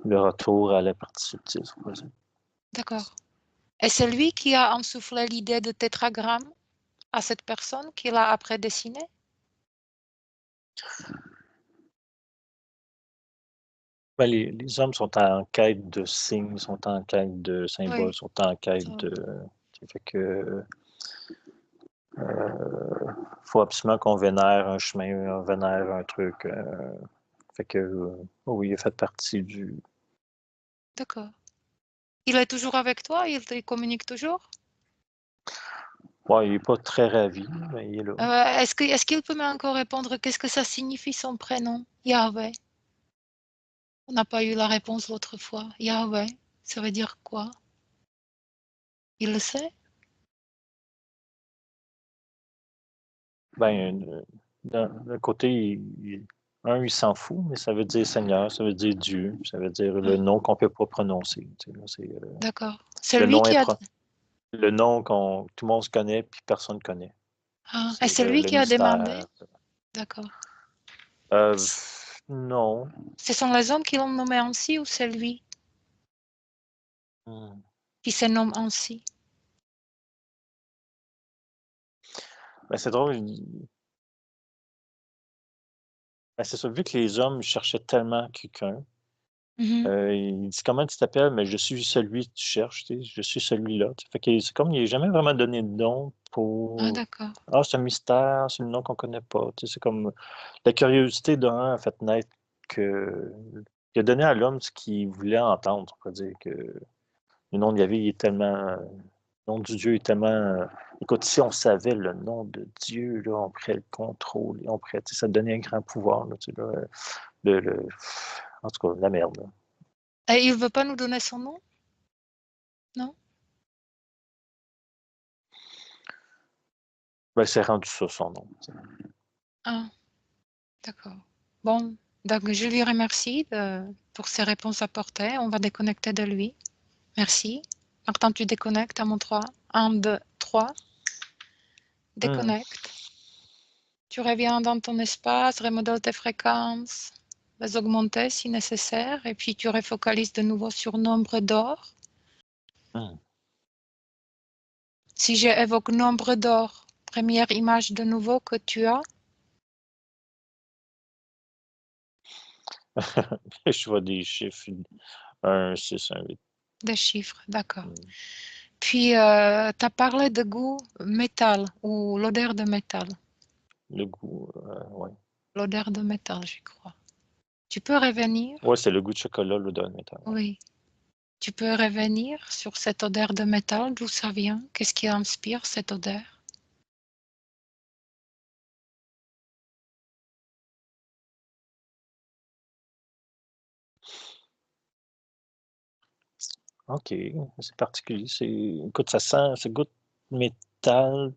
B: le retour à la partie subtile, si on peut dire.
A: D'accord. Et c'est lui qui a insoufflé l'idée de tétragramme à cette personne qui l'a après dessiné?
B: Ben, les hommes sont en quête de signes, sont en quête de symboles,
A: Oui,
B: sont en
A: ça
B: quête
A: va.
B: de. Ça fait que faut absolument qu'on vénère un chemin, on vénère un truc. Fait que oui, il a fait partie du.
A: D'accord. Il est toujours avec toi? Il te communique toujours?
B: Ouais, il est pas très ravi, mais il est là.
A: Est-ce qu'il peut encore répondre qu'est-ce que ça signifie son prénom? Yahweh. On n'a pas eu la réponse l'autre fois. Yahweh, ça veut dire quoi? Il le sait?
B: Ben, d'un côté, il s'en fout, mais ça veut dire Seigneur, ça veut dire Dieu, ça veut dire le
A: Ah,
B: nom qu'on peut pas prononcer. Tu sais, là,
A: d'accord. C'est
B: le
A: lui
B: nom
A: qui a...
B: le nom qu'on tout le monde se connaît puis personne ne connaît.
A: Ah, et
B: C'est
A: c'est lui
B: le
A: qui a demandé?
B: mystère.
A: D'accord.
B: Euh, non.
A: Ce sont les hommes qui l'ont nommé ainsi ou c'est lui
B: Hmm.
A: qui se nomme ainsi?
B: Ben, c'est drôle. Ben, c'est ça, vu que les hommes cherchaient tellement quelqu'un,
A: Mhm.
B: il dit comment tu t'appelles, mais je suis celui que tu cherches, tu sais, je suis celui-là. Tu sais. Fait que c'est comme il n'est jamais vraiment donné de nom
A: Ah,
B: pour.
A: d'accord.
B: Ah, c'est un mystère, c'est le nom qu'on connaît pas. Tu sais, c'est comme la curiosité d'un a fait naître que. Il a donné à l'homme ce qu'il voulait entendre. On peut dire que le nom de Yahvé, il est tellement. Le nom du Dieu est tellement. Écoute, si on savait le nom de Dieu, là, on pourrait le contrôler, on pourrait, tu sais, ça donnait un grand pouvoir. Là, tu sais, là, le- en tout cas, la merde. Là.
A: Et il ne veut pas nous donner son nom? Non?
B: Ben, c'est rendu ça son nom.
A: Ah, d'accord. Bon, donc je lui remercie pour ses réponses apportées. On va déconnecter de lui. Merci. Martin, tu déconnectes à mon 3. 1, 2, 3.
B: Hmm.
A: Déconnecte. Tu reviens dans ton espace, remodèle tes fréquences, les augmenter si nécessaire, et puis tu refocalises de nouveau sur nombre d'or.
B: Hmm.
A: Si j'évoque nombre d'or, première image de nouveau que tu as,
B: Je vois des chiffres, 1, 6, 1, 8.
A: des chiffres, d'accord.
B: Hmm.
A: Puis, tu as parlé de goût métal ou l'odeur de métal.
B: Le goût, ouais.
A: L'odeur de métal, je crois. Tu peux revenir?
B: Ouais, c'est le goût de chocolat, l'odeur de métal. Ouais.
A: Oui. Tu peux revenir sur cette odeur de métal, d'où ça vient? Qu'est-ce qui inspire cette odeur?
B: OK, c'est particulier. Écoute, ça goûte métal,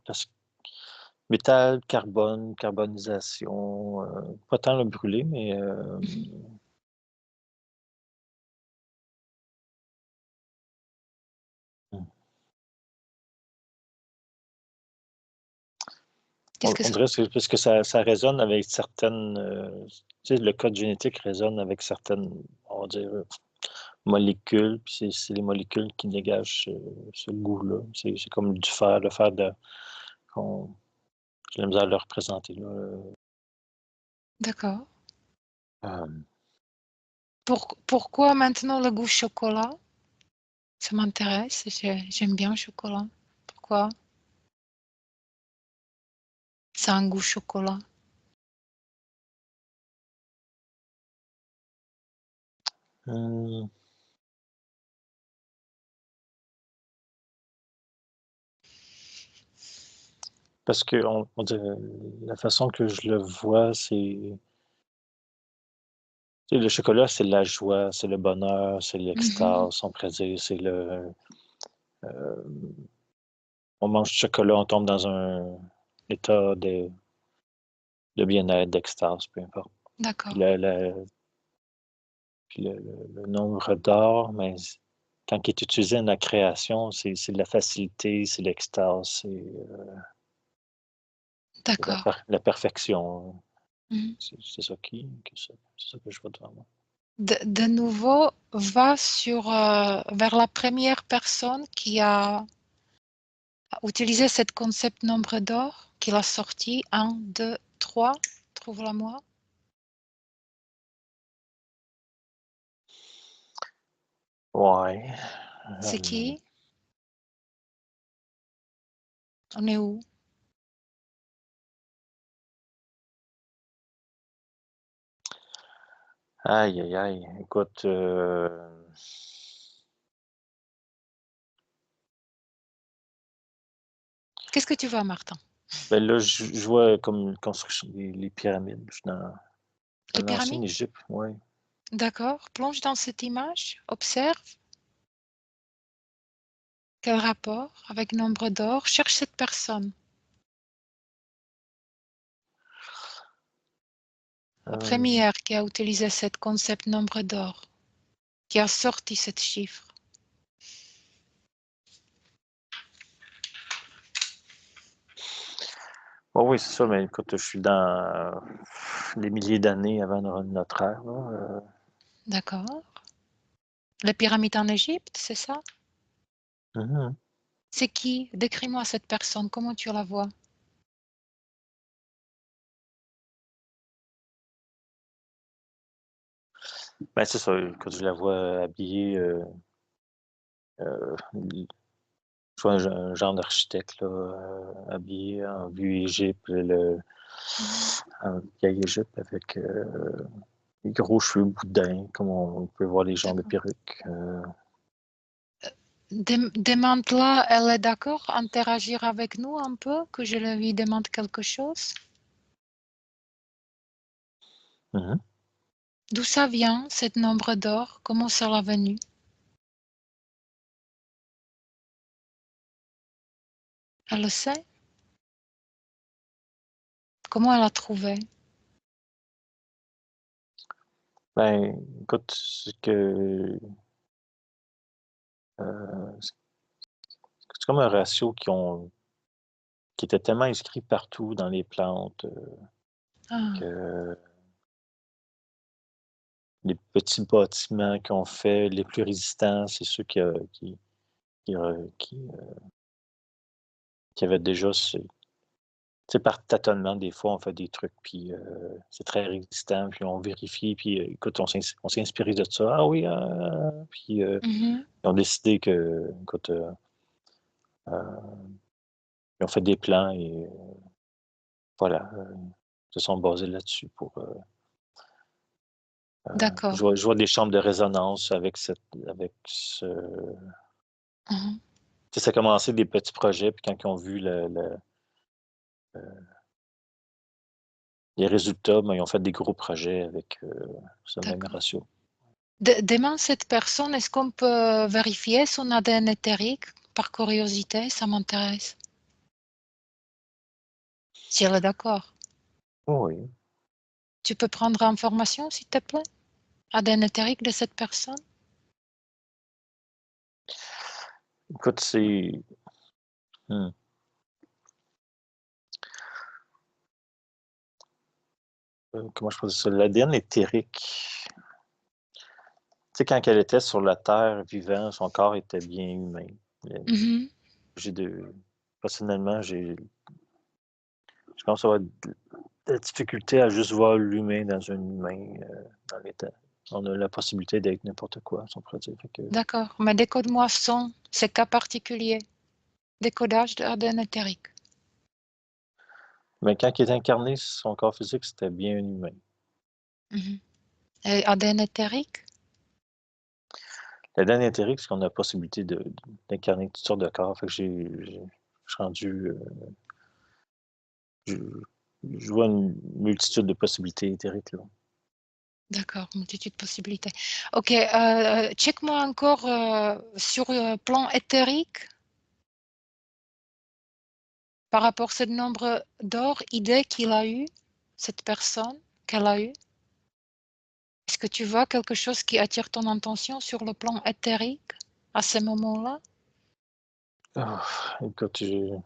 B: métal, carbone, carbonisation, pas tant le brûlé, mais hmm.
A: Qu'est-ce que
B: On
A: ça...
B: dirait que c'est parce que ça résonne avec certaines, tu sais, le code génétique résonne avec certaines, on va dire, molécules, puis c'est les molécules qui dégagent ce goût-là. C'est comme du fer, le fer qu'on, j'ai la misère à le représenter, là.
A: D'accord.
B: Euh,
A: Pourquoi maintenant le goût chocolat? Ça m'intéresse, j'aime bien le chocolat. Pourquoi? Ça a un goût chocolat.
B: hum, parce que on dirait, la façon que je le vois, c'est, tu sais, le chocolat, c'est la joie, c'est le bonheur, c'est
A: Mhm.
B: l'extase, on pourrait dire, c'est le, euh, on mange du chocolat, on tombe dans un état de bien-être, d'extase, peu importe. Puis,
A: D'accord,
B: le nombre d'or, mais quand il est utilisé dans la création, c'est de la facilité, c'est l'extase, c'est
A: d'accord.
B: la perfection.
A: Mhm.
B: C'est ça c'est ça que je vois devant moi.
A: De nouveau, va vers la première personne qui a utilisé ce concept nombre d'or, qui l'a sorti. 1, 2, 3. Trouve-la moi.
B: Ouais.
A: C'est
B: euh,
A: qui? On est où?
B: aïe, aïe, aïe. Écoute,
A: Qu'est-ce que tu vois, Martin?
B: ben là, je vois comme construction, les pyramides. Je suis
A: Les
B: dans l'ancienne
A: pyramides?
B: Égypte, ouais.
A: D'accord. Plonge dans cette image. Observe. Quel rapport avec nombre d'or? Cherche cette personne. La
B: Euh,
A: première qui a utilisé ce concept nombre d'or, qui a sorti ce chiffre.
B: bon, oui, c'est ça, mais écoute, je suis dans des milliers d'années avant notre ère, là.
A: D'accord. Les pyramides en Égypte, c'est ça?
B: Mhm.
A: C'est qui? Décris-moi cette personne. Comment tu la vois?
B: Ben, c'est ça, quand je la vois habillée, je vois un genre d'architecte, là, habillé en vue Égypte,
A: Mhm.
B: en vieille Égypte, avec des gros cheveux boudins, comme on peut voir les gens de
A: D'accord.
B: perruque.
A: Demande-la, elle est d'accord à interagir avec nous un peu, que je lui demande quelque chose?
B: Mhm.
A: D'où ça vient, ce nombre d'or? Comment ça l'a venu? Elle le sait? Comment elle a trouvé?
B: Ben, écoute, c'est comme un ratio qui était tellement inscrit partout dans les plantes
A: Ah,
B: que les petits bâtiments qu'on fait les plus résistants, c'est ceux qui avaient déjà tu sais, par tâtonnement, des fois, on fait des trucs, puis c'est très résistant, puis on vérifie, puis écoute, on s'est inspiré de ça. Ah oui, puis
A: mhm.
B: ils ont décidé que, écoute, euh, ils ont fait des plans et voilà, se sont basés là-dessus pour.
A: D'accord.
B: Je vois des chambres de résonance avec ce.
A: Mhm.
B: Tu sais, ça a commencé des petits projets, puis quand ils ont vu les résultats, ben, ils ont fait des gros projets avec ce même
A: D'accord.
B: ratio.
A: Demain, cette personne, est-ce qu'on peut vérifier son ADN éthérique par curiosité? Ça m'intéresse. Si elle est d'accord.
B: Oui.
A: Tu peux prendre information, s'il te plaît? ADN éthérique de cette personne?
B: Écoute, c'est. Hmm. Comment je peux dire ça? L'ADN éthérique. Tu sais, quand elle était sur la Terre vivant, son corps était bien humain.
A: Mhm.
B: J'ai personnellement, je pense avoir de la difficulté à juste voir l'humain dans un humain dans l'état. On a la possibilité d'être n'importe quoi, si on pourrait dire. Fait que,
A: D'accord. Mais décode-moi ces cas particuliers. Décodage de ADN éthérique.
B: mais quand il est incarné, son corps physique, c'était bien un humain.
A: Mhm. Et ADN éthérique?
B: L'ADN éthérique, c'est qu'on a la possibilité d'incarner toutes sortes de corps. Fait que je suis rendu. Je, je vois une multitude de possibilités éthériques là.
A: D'accord, multitude de possibilités. Ok, check-moi encore sur le plan éthérique par rapport à ce nombre d'or, idées qu'il a eu, cette personne qu'elle a eu. Est-ce que tu vois quelque chose qui attire ton attention sur le plan éthérique à ce moment-là?
B: Oh, écoute, le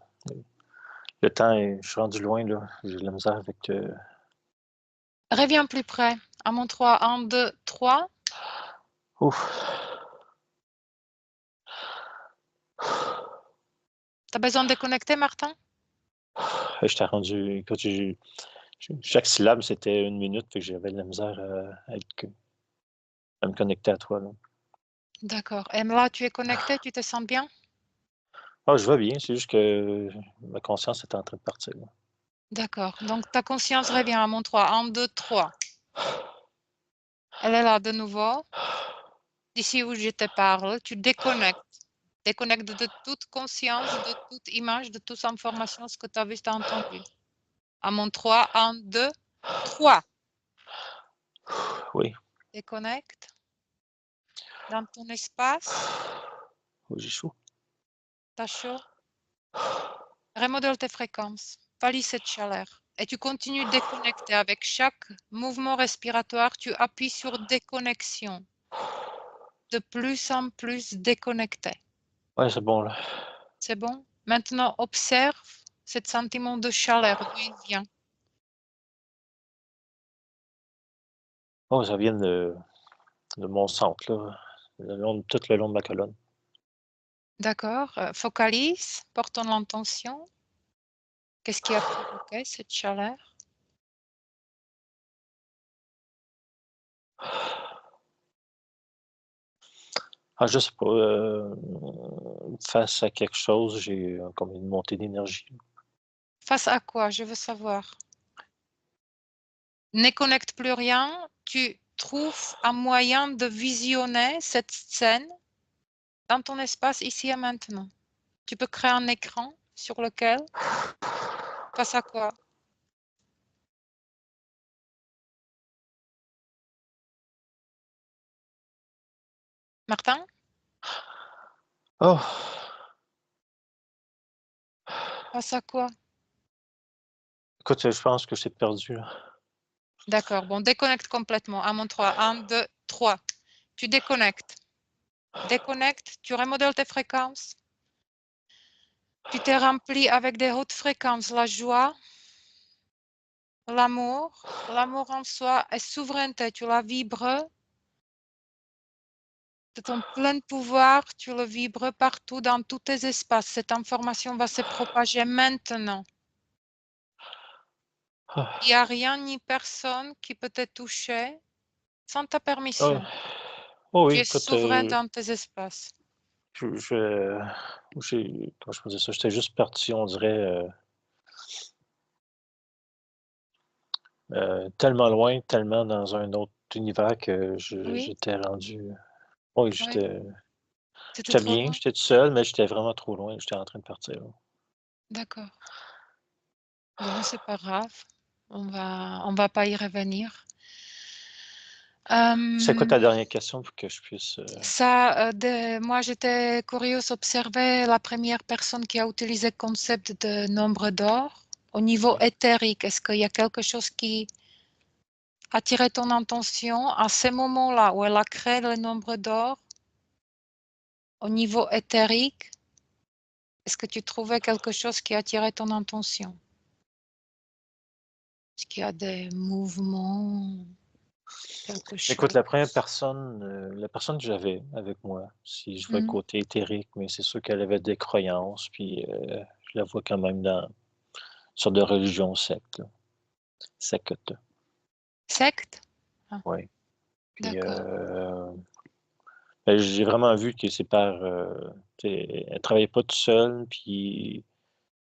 B: temps je suis rendu loin là. J'ai de la misère avec.
A: Reviens plus près. À mon 3, 1, 2, 3.
B: Ouf.
A: Tu as besoin de déconnecter, Martin?
B: J'étais rendu. Écoute, chaque syllabe, c'était une minute, fait que j'avais de la misère à me connecter à toi. Là.
A: D'accord. Et là, tu es connecté, tu te sens bien?
B: Ah, je vais bien, c'est juste que ma conscience est en train de partir. Là.
A: D'accord. Donc, ta conscience revient à mon 3, 1, 2, 3. Elle est là de nouveau. D'ici où je te parle, tu déconnectes. Déconnecte de toute conscience, de toute image, de toute information, ce que tu as vu, tu as entendu. À mon 3, 1, 2, 3.
B: Oui.
A: Déconnecte dans ton espace.
B: Oh, j'ai chaud.
A: T'as chaud. Remodèle tes fréquences. Valide cette chaleur. Et tu continues de déconnecter. Avec chaque mouvement respiratoire, tu appuies sur déconnexion. De plus en plus déconnecté.
B: Ouais, c'est bon là.
A: C'est bon? Maintenant, observe ce sentiment de chaleur, d'où il vient.
B: Oh, ça vient de mon centre, là. Tout le long de ma colonne.
A: D'accord? Focalise, porte ton intention. Qu'est-ce qui a provoqué cette chaleur?
B: Ah, je sais pas. Face à quelque chose, j'ai comme une montée d'énergie.
A: Face à quoi? Je veux savoir. Ne connecte plus rien. Tu trouves un moyen de visionner cette scène dans ton espace ici et maintenant. Tu peux créer un écran sur lequel, face à quoi? Martin?
B: Oh,
A: Face à quoi?
B: Écoute, je pense que c'est perdu, là.
A: D'accord, bon, déconnecte complètement. À mon 3, 1, 2, 3. Tu déconnectes. Déconnecte, tu remodèles tes fréquences. Tu t'es rempli avec des hautes fréquences, la joie, l'amour en soi et souveraineté, tu la vibres. De ton plein pouvoir, tu le vibres partout dans tous tes espaces. Cette information va se propager maintenant. Il n'y a rien ni personne qui peut te toucher sans ta permission.
B: Oh
A: Tu
B: oui,
A: es
B: écoute,
A: souverain dans tes espaces.
B: comment je faisais ça? J'étais juste parti, on dirait, tellement loin, tellement dans un autre univers que
A: Oui,
B: j'étais rendu. Oui,
A: oui,
B: j'étais
A: c'était
B: j'étais
A: trop
B: bien,
A: loin.
B: j'étais tout seul, mais j'étais vraiment trop loin. J'étais en train de partir, là.
A: D'accord. Bon, c'est pas grave. On va pas y revenir.
B: C'est quoi ta dernière question pour que je puisse.
A: Moi, j'étais curieuse d'observer la première personne qui a utilisé le concept de nombre d'or. Au niveau
B: Ouais.
A: éthérique, est-ce qu'il y a quelque chose qui a attiré ton attention à ce moment-là où elle a créé le nombre d'or? Au niveau éthérique, est-ce que tu trouvais quelque chose qui a attiré ton attention? Est-ce qu'il y a des mouvements, quelque
B: Écoute,
A: chose?
B: la personne que j'avais avec moi, si je vois le
A: Hmm,
B: côté éthérique, mais c'est sûr qu'elle avait des croyances, puis je la vois quand même dans une sorte de religion secte, là. Secte,
A: Secte? Ah,
B: oui. Puis
A: d'accord.
B: ben, j'ai vraiment vu que c'est par, elle travaillait pas toute seule, puis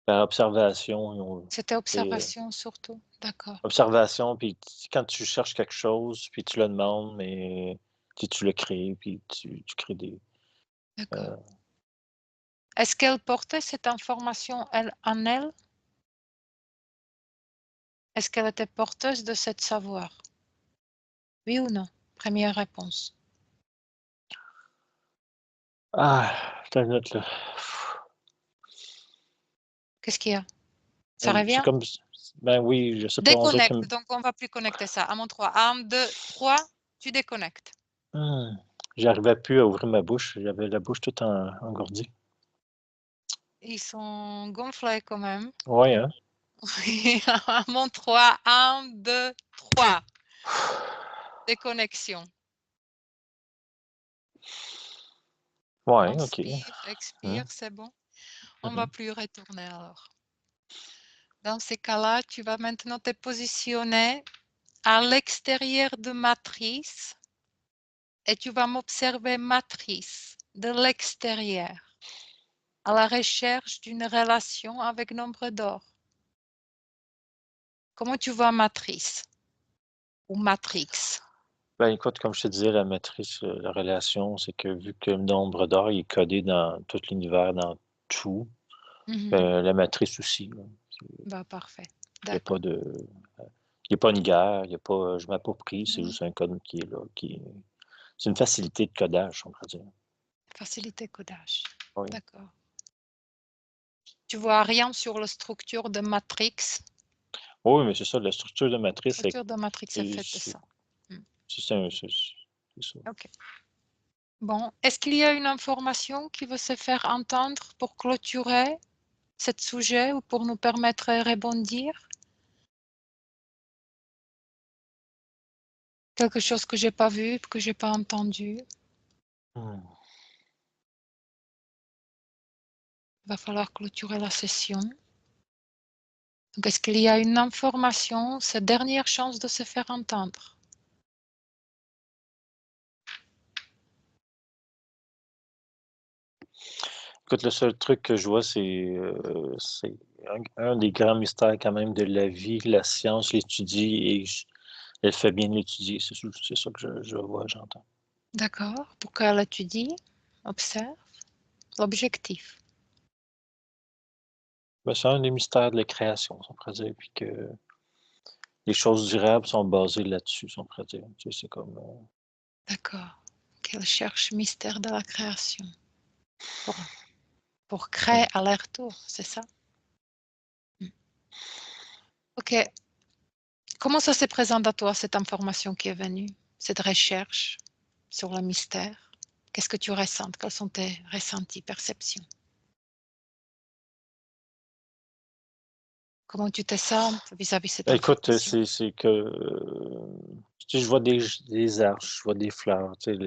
B: par observation,
A: C'était
B: et
A: observation surtout. D'accord,
B: observation, puis quand tu cherches quelque chose, puis tu le demandes, mais tu le crées, puis tu crées des,
A: d'accord.
B: heu
A: Est-ce qu'elle portait cette information en elle? Est-ce qu'elle était porteuse de cette savoir? Oui ou non? Première réponse.
B: attends une minute, là.
A: Qu'est-ce qu'il y a? Ça
B: C'est
A: revient?
B: comme ben oui, je sais pas, on dirait que
A: Déconnecte, donc on va plus connecter ça. À mon 3, 1, 2, 3, tu déconnectes.
B: mmh, j'arrivais plus à ouvrir ma bouche, j'avais la bouche toute engourdie.
A: Ils sont gonflés quand même.
B: Ouais, hein?
A: Oui, à mon 3, 1, 2, 3. Déconnexion.
B: Ouais, OK.
A: Inspire,
B: Mmh.
A: expire, c'est bon. On
B: Mmh
A: va
B: mh.
A: plus retourner alors. Dans ces cas-là, tu vas maintenant te positionner à l'extérieur de matrice et tu vas m'observer matrice de l'extérieur à la recherche d'une relation avec nombre d'or. Comment tu vois matrice ou matrix?
B: Ben, écoute, comme je te disais, la matrice, la relation, c'est que vu que le nombre d'or il est codé dans tout l'univers, dans tout,
A: Mhm.
B: ben, la matrice aussi, là.
A: Bah, parfait.
B: Il y a pas
A: D'accord.
B: de il y a pas une guerre, il y a pas, je m'approprie, c'est
A: Oui.
B: juste un code qui est là, c'est une facilité de codage, on pourrait dire.
A: Facilité codage.
B: Oui.
A: D'accord. Tu vois rien sur la structure de matrix?
B: Oui, mais c'est ça, la structure de
A: La
B: matrice,
A: structure de matrix est
B: c'est
A: faite de
B: c'est
A: ça. Hmm.
B: c'est ça.
A: OK. Bon, est-ce qu'il y a une information qui veut se faire entendre pour clôturer ce sujet ou pour nous permettre de rebondir? Quelque chose que j'ai pas vu, que j'ai pas entendu.
B: Mmh.
A: Il va falloir clôturer la session. Donc, est-ce qu'il y a une information, cette dernière chance de se faire entendre?
B: Écoute, le seul truc que je vois, c'est un des grands mystères quand même de la vie, la science l'étudie et elle fait bien l'étudier, c'est ça que je vois, j'entends.
A: D'accord. Pour qu'elle étudie, observe l'objectif.
B: Ben, c'est un des mystères de la création, si on pourrait dire, puis que les choses durables sont basées là-dessus, si on pourrait dire. Tu sais, c'est comme,
A: D'accord. Qu'elle cherche mystère de la création pour, pour créer
B: mmh.
A: à leur tour, c'est ça? Mm. Ok. Comment ça se présente à toi, cette information qui est venue, cette recherche sur le mystère? Qu'est-ce que tu ressens? Quels sont tes ressentis, perceptions? Comment tu te sens vis-à-vis de cette
B: Écoute,
A: information?
B: c'est que tu sais, je vois des arches, je vois des fleurs, tu sais,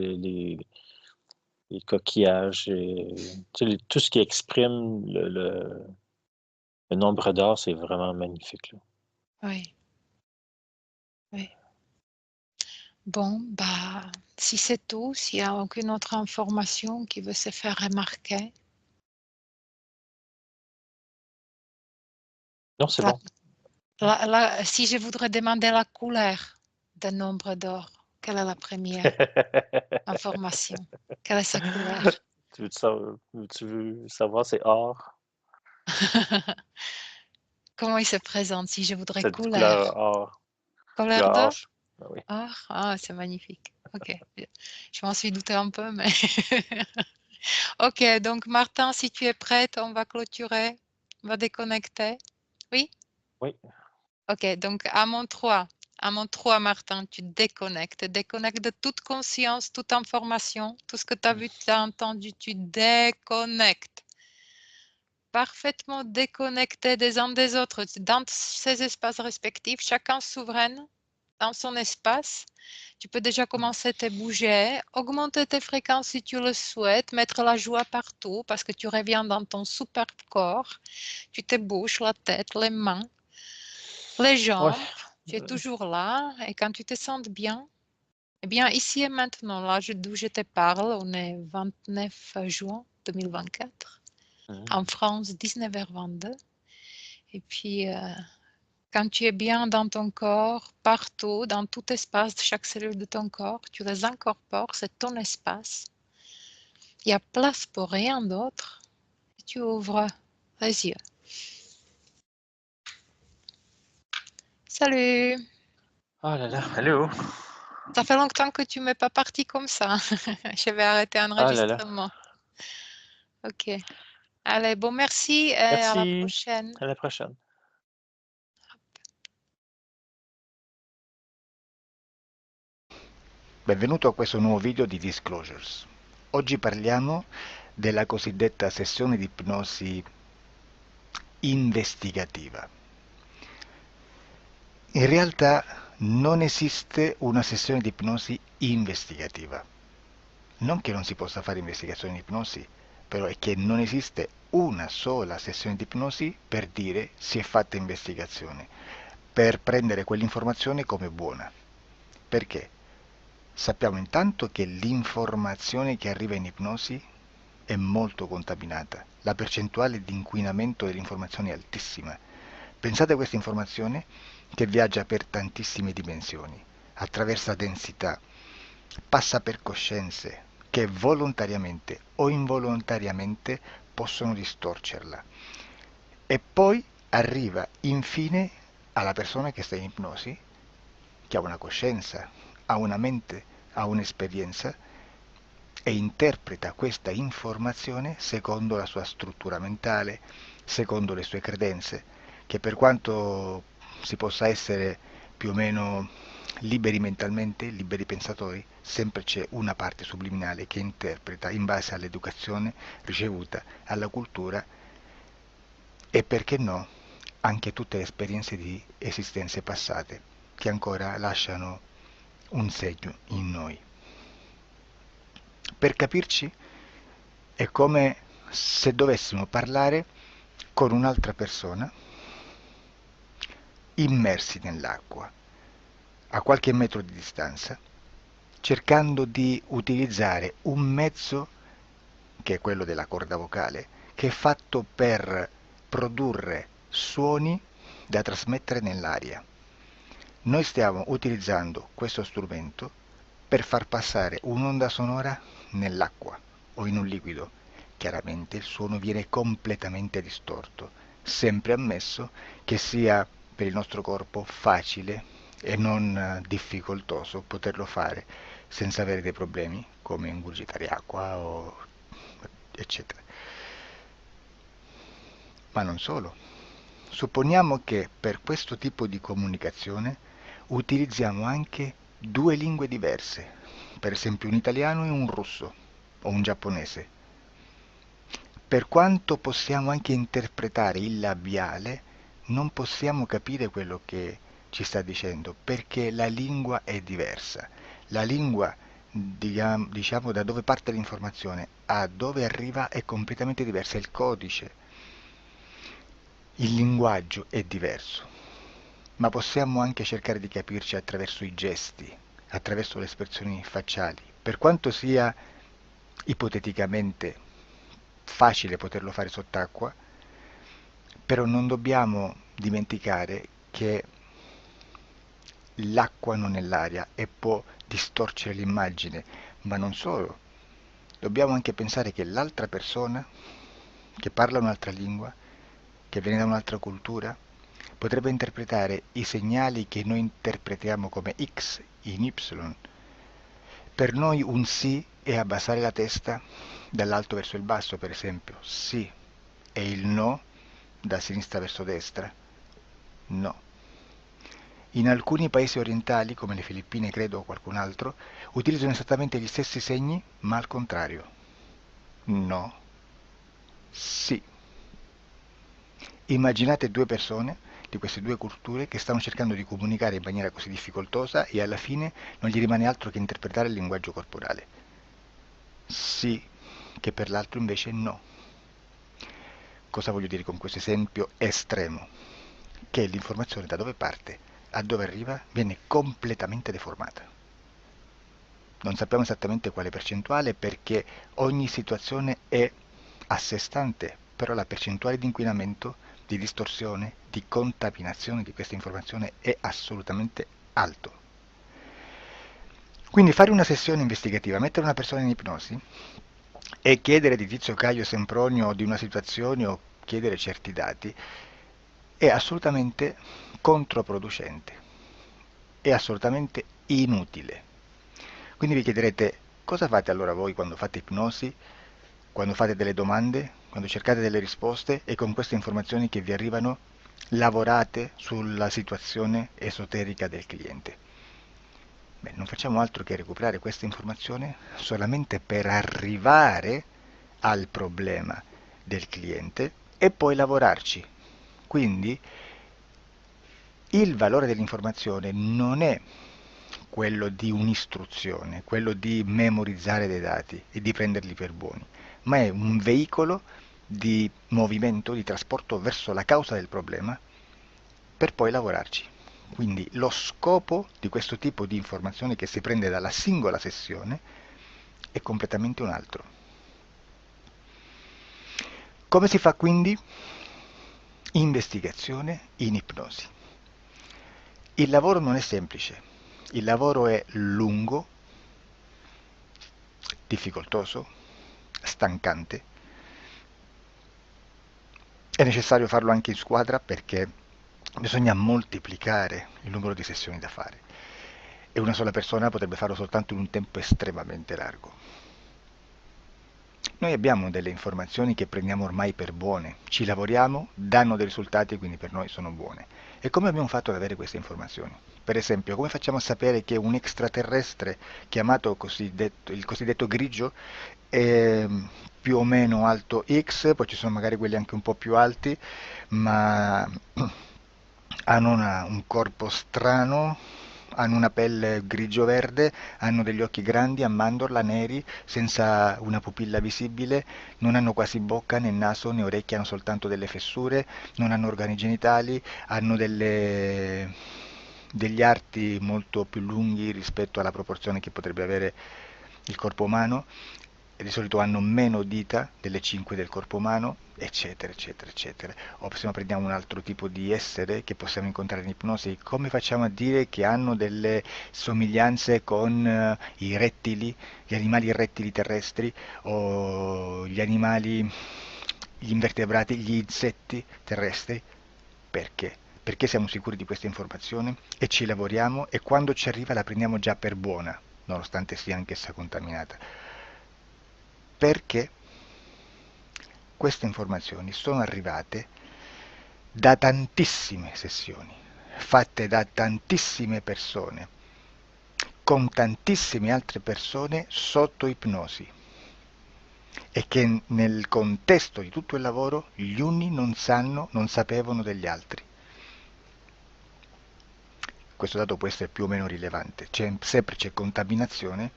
B: les coquillages, tu sais, tout ce qui exprime le nombre d'or, c'est vraiment magnifique, là.
A: Oui, oui. Bon, bah, si c'est tout, s'il n'y a aucune autre information qui veut se faire remarquer,
B: Non, c'est
A: la-
B: bon.
A: si je voudrais demander la couleur d'un nombre d'or, quelle est la première information? Quelle est sa couleur?
B: Tu veux savoir, c'est or,
A: Comment il se présente si je voudrais
B: cette
A: couleur?
B: couleur or,
A: Couleur
B: couleur
A: d'or?
B: or. Ah oui.
A: Or? Ah, c'est magnifique. Ok. Je m'en suis douté un peu, mais ok. Donc, Martin, si tu es prête, on va clôturer. On va déconnecter. Oui?
B: Oui.
A: Ok. Donc, à mon 3, Martin, tu déconnectes. Déconnectes de toute conscience, toute information, tout ce que tu as vu, tu as entendu, tu déconnectes. Parfaitement déconnecté des uns des autres, dans ces espaces respectifs, chacun souverain dans son espace. Tu peux déjà commencer à te bouger, augmenter tes fréquences si tu le souhaites, mettre la joie partout parce que tu reviens dans ton superbe corps. Tu te bouges la tête, les mains, les
B: Ouais.
A: jambes. Tu es toujours là et quand tu te sens bien, eh bien ici et maintenant, là d'où je te parle, on est 29 juin 2024. En
B: Mhm.
A: France, 19h22. Et puis, quand tu es bien dans ton corps, partout, dans tout espace, chaque cellule de ton corps, tu les incorpores, c'est ton espace. Il n'y a place pour rien d'autre. Et tu ouvres les yeux. Salut!
B: Oh là là, allô?
A: Ça fait longtemps que tu m'es pas parti comme ça. Je vais arrêter
B: Ah là là.
A: l'enregistrement. Ok. Allez, bon, merci et à la
B: Merci.
A: prochaine.
B: À la prochaine.
C: Benvenuto a questo nuovo video di Disclosures. Oggi parliamo della cosiddetta sessione di ipnosi investigativa. In realtà non esiste una sessione di ipnosi investigativa. Non che non si possa fare investigazione di ipnosi, però è che non esiste una sola sessione di ipnosi per dire si è fatta investigazione, per prendere quell'informazione come buona. Perché? Sappiamo intanto che l'informazione che arriva in ipnosi è molto contaminata, la percentuale di inquinamento dell'informazione è altissima. Pensate a questa informazione che viaggia per tantissime dimensioni, attraversa densità, passa per coscienze che volontariamente o involontariamente possono distorcerla e poi arriva infine alla persona che sta in ipnosi, che ha una coscienza, ha una mente, ha un'esperienza e interpreta questa informazione secondo la sua struttura mentale, secondo le sue credenze, che per quanto si possa essere più o meno liberi mentalmente, liberi pensatori, sempre c'è una parte subliminale che interpreta in base all'educazione ricevuta, alla cultura e perché no, anche tutte le esperienze di esistenze passate che ancora lasciano un segno in noi. Per capirci, è come se dovessimo parlare con un'altra persona immersi nell'acqua, a qualche metro di distanza, cercando di utilizzare un mezzo, che è quello della corda vocale, che è fatto per produrre suoni da trasmettere nell'aria. Noi stiamo utilizzando questo strumento per far passare un'onda sonora nell'acqua o in un liquido. Chiaramente il suono viene completamente distorto, sempre ammesso che sia per il nostro corpo facile e non difficoltoso poterlo fare senza avere dei problemi come ingurgitare acqua eccetera. Ma non solo. Supponiamo che per questo tipo di comunicazione utilizziamo anche due lingue diverse, per esempio un italiano e un russo o un giapponese. Per quanto possiamo anche interpretare il labiale, non possiamo capire quello che ci sta dicendo, perché la lingua è diversa. La lingua, diciamo, da dove parte l'informazione a dove arriva è completamente diversa, il codice, il linguaggio è diverso, ma possiamo anche cercare di capirci attraverso i gesti, attraverso le espressioni facciali. Per quanto sia ipoteticamente facile poterlo fare sott'acqua, però non dobbiamo dimenticare che l'acqua non è l'aria e può distorcere l'immagine, ma non solo. Dobbiamo anche pensare che l'altra persona, che parla un'altra lingua, che viene da un'altra cultura, potrebbe interpretare i segnali che noi interpretiamo come X in Y. Per noi un sì è abbassare la testa dall'alto verso il basso, per esempio, sì, e il no da sinistra verso destra, no. In alcuni paesi orientali, come le Filippine credo o qualcun altro, utilizzano esattamente gli stessi segni, ma al contrario. No, sì. Immaginate due persone di queste due culture che stanno cercando di comunicare in maniera così difficoltosa e alla fine non gli rimane altro che interpretare il linguaggio corporale. Sì, che per l'altro invece no. Cosa voglio dire con questo esempio estremo? Che l'informazione da dove parte a dove arriva viene completamente deformata. Non sappiamo esattamente quale percentuale perché ogni situazione è a sé stante, però la percentuale di inquinamento, di distorsione, di contaminazione di questa informazione è assolutamente alto. Quindi fare una sessione investigativa, mettere una persona in ipnosi e chiedere di Tizio Caio Sempronio di una situazione o chiedere certi dati è assolutamente controproducente, è assolutamente inutile. Quindi vi chiederete cosa fate allora voi quando fate ipnosi, quando fate delle domande, quando cercate delle risposte e con queste informazioni che vi arrivano lavorate sulla situazione esoterica del cliente. Beh, non facciamo altro che recuperare questa informazione solamente per arrivare al problema del cliente e poi lavorarci. Quindi il valore dell'informazione non è quello di un'istruzione, quello di memorizzare dei dati e di prenderli per buoni, ma è un veicolo di movimento, di trasporto verso la causa del problema per poi lavorarci. Quindi lo scopo di questo tipo di informazione che si prende dalla singola sessione è completamente un altro. Come si fa quindi? Investigazione in ipnosi. Il lavoro non è semplice, il lavoro è lungo, difficoltoso, stancante. È necessario farlo anche in squadra perché bisogna moltiplicare il numero di sessioni da fare e una sola persona potrebbe farlo soltanto in un tempo estremamente largo. Noi abbiamo delle informazioni che prendiamo ormai per buone, ci lavoriamo, danno dei risultati e quindi per noi sono buone. E come abbiamo fatto ad avere queste informazioni? Per esempio, come facciamo a sapere che un extraterrestre chiamato il cosiddetto grigio è più o meno alto X, poi ci sono magari quelli anche un po' più alti, ma hanno un corpo strano, hanno una pelle grigio-verde, hanno degli occhi grandi a mandorla neri, senza una pupilla visibile, non hanno quasi bocca né naso né orecchie, hanno soltanto delle fessure, non hanno organi genitali, hanno degli arti molto più lunghi rispetto alla proporzione che potrebbe avere il corpo umano, e di solito hanno meno dita delle 5 del corpo umano, eccetera, eccetera, eccetera. O se no prendiamo un altro tipo di essere che possiamo incontrare in ipnosi, come facciamo a dire che hanno delle somiglianze con i rettili, gli animali rettili terrestri o gli invertebrati, gli insetti terrestri? Perché? Perché siamo sicuri di questa informazione e ci lavoriamo e quando ci arriva la prendiamo già per buona, nonostante sia anch'essa contaminata. Perché queste informazioni sono arrivate da tantissime sessioni, fatte da tantissime persone, con tantissime altre persone sotto ipnosi, e che nel contesto di tutto il lavoro gli uni non sapevano degli altri. Questo dato può essere più o meno rilevante, sempre c'è contaminazione,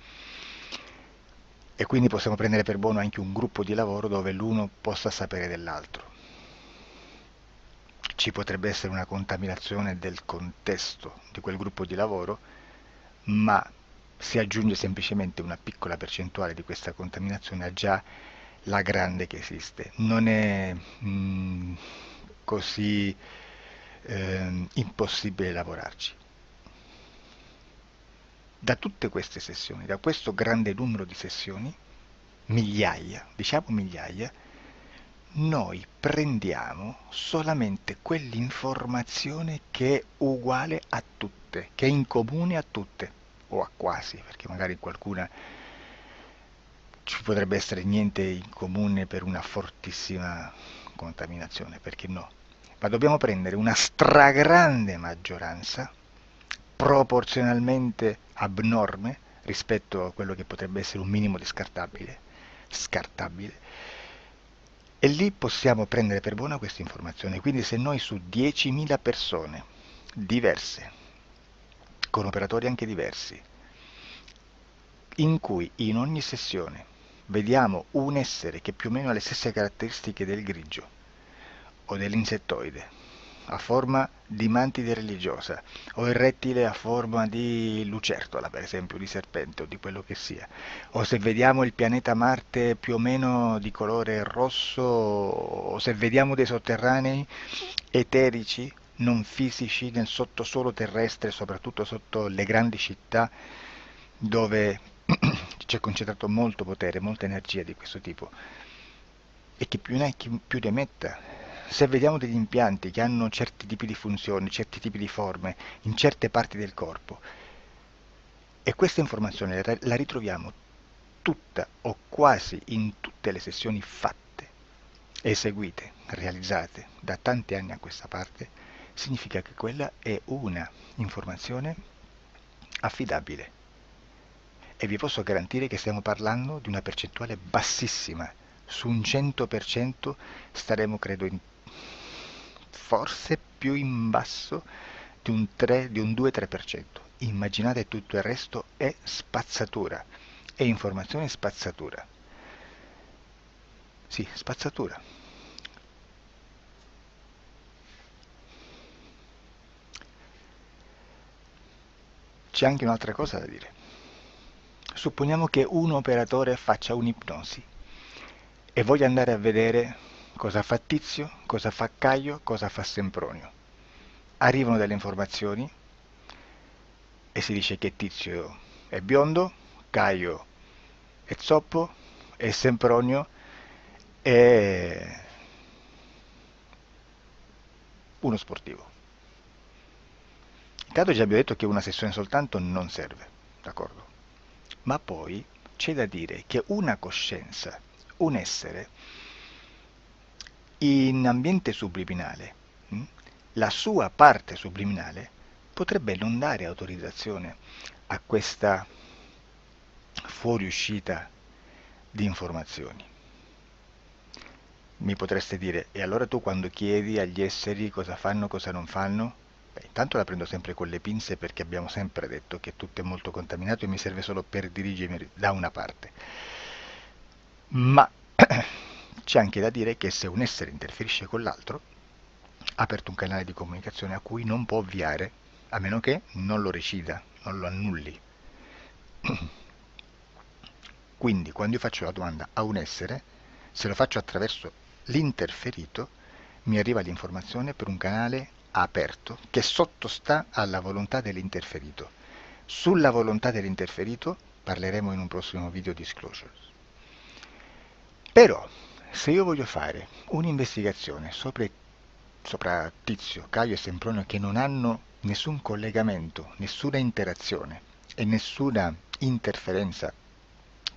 C: e quindi possiamo prendere per buono anche un gruppo di lavoro dove l'uno possa sapere dell'altro. Ci potrebbe essere una contaminazione del contesto di quel gruppo di lavoro, ma si aggiunge semplicemente una piccola percentuale di questa contaminazione a già la grande che esiste. Non è così impossibile lavorarci. Da tutte queste sessioni, da questo grande numero di sessioni, migliaia, diciamo migliaia, noi prendiamo solamente quell'informazione che è uguale a tutte, che è in comune a tutte, o a quasi, perché magari qualcuna ci potrebbe essere niente in comune per una fortissima contaminazione, perché no? Ma dobbiamo prendere una stragrande maggioranza, proporzionalmente abnorme rispetto a quello che potrebbe essere un minimo di scartabile, e lì possiamo prendere per buona questa informazione. Quindi se noi su 10.000 persone diverse, con operatori anche diversi, in cui in ogni sessione vediamo un essere che più o meno ha le stesse caratteristiche del grigio o dell'insettoide, a forma di mantide religiosa, o il rettile a forma di lucertola, per esempio, di serpente o di quello che sia, o se vediamo il pianeta Marte più o meno di colore rosso, o se vediamo dei sotterranei eterici, non fisici, nel sottosuolo terrestre, soprattutto sotto le grandi città, dove c'è concentrato molto potere, molta energia di questo tipo, e chi più ne ha chi più ne metta. Se vediamo degli impianti che hanno certi tipi di funzioni, certi tipi di forme in certe parti del corpo, e questa informazione la ritroviamo tutta o quasi in tutte le sessioni fatte, eseguite, realizzate da tanti anni a questa parte, significa che quella è una informazione affidabile. E vi posso garantire che stiamo parlando di una percentuale bassissima. Su un 100% staremo, credo, forse più in basso di un 2-3%. Immaginate, tutto il resto è spazzatura, è informazione spazzatura. Sì, spazzatura. C'è anche un'altra cosa da dire. Supponiamo che un operatore faccia un'ipnosi e voglia andare a vedere cosa fa Tizio, cosa fa Caio, cosa fa Sempronio. Arrivano delle informazioni e si dice che Tizio è biondo, Caio è zoppo e Sempronio è uno sportivo. Intanto già abbiamo detto che una sessione soltanto non serve, d'accordo? Ma poi c'è da dire che una coscienza, un essere, in ambiente subliminale, la sua parte subliminale potrebbe non dare autorizzazione a questa fuoriuscita di informazioni. Mi potreste dire, e allora tu quando chiedi agli esseri cosa fanno, cosa non fanno? Beh, intanto la prendo sempre con le pinze, perché abbiamo sempre detto che tutto è molto contaminato e mi serve solo per dirigermi da una parte. Ma c'è anche da dire che se un essere interferisce con l'altro, ha aperto un canale di comunicazione a cui non può ovviare, a meno che non lo recida, non lo annulli. Quindi quando io faccio la domanda a un essere, se lo faccio attraverso l'interferito, mi arriva l'informazione per un canale aperto che sottostà alla volontà dell'interferito. Sulla volontà dell'interferito parleremo in un prossimo video disclosures. Però, se io voglio fare un'investigazione sopra Tizio, Caio e Sempronio, che non hanno nessun collegamento, nessuna interazione e nessuna interferenza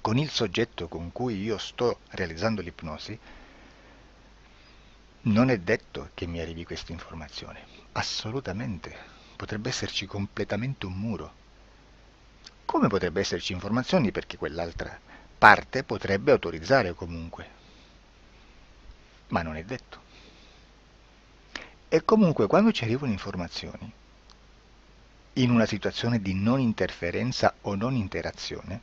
C: con il soggetto con cui io sto realizzando l'ipnosi, Non è detto che mi arrivi questa informazione, assolutamente. Potrebbe esserci completamente un muro. Come potrebbe esserci informazioni perché quell'altra parte potrebbe autorizzare comunque, ma non è detto. E comunque quando ci arrivano informazioni, in una situazione di non interferenza o non interazione,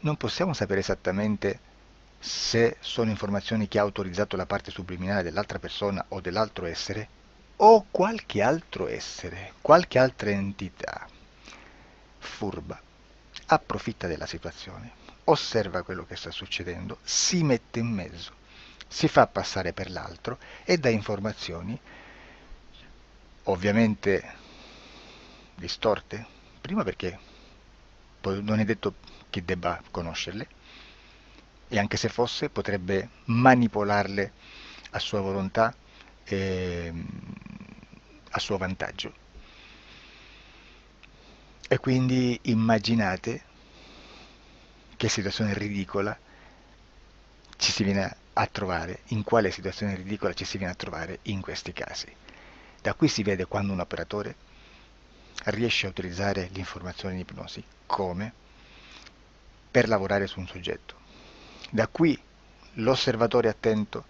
C: non possiamo sapere esattamente se sono informazioni che ha autorizzato la parte subliminale dell'altra persona o dell'altro essere, o qualche altro essere, qualche altra entità furba, approfitta della situazione, osserva quello che sta succedendo, si mette in mezzo, si fa passare per l'altro e dà informazioni, ovviamente distorte, prima perché non è detto che debba conoscerle, e anche se fosse potrebbe manipolarle a sua volontà e a suo vantaggio. E quindi immaginate che situazione ridicola ci si viene a trovare, in quale situazione ridicola ci si viene a trovare in questi casi. Da qui si vede quando un operatore riesce a utilizzare l'informazione in ipnosi come per lavorare su un soggetto. Da qui l'osservatore attento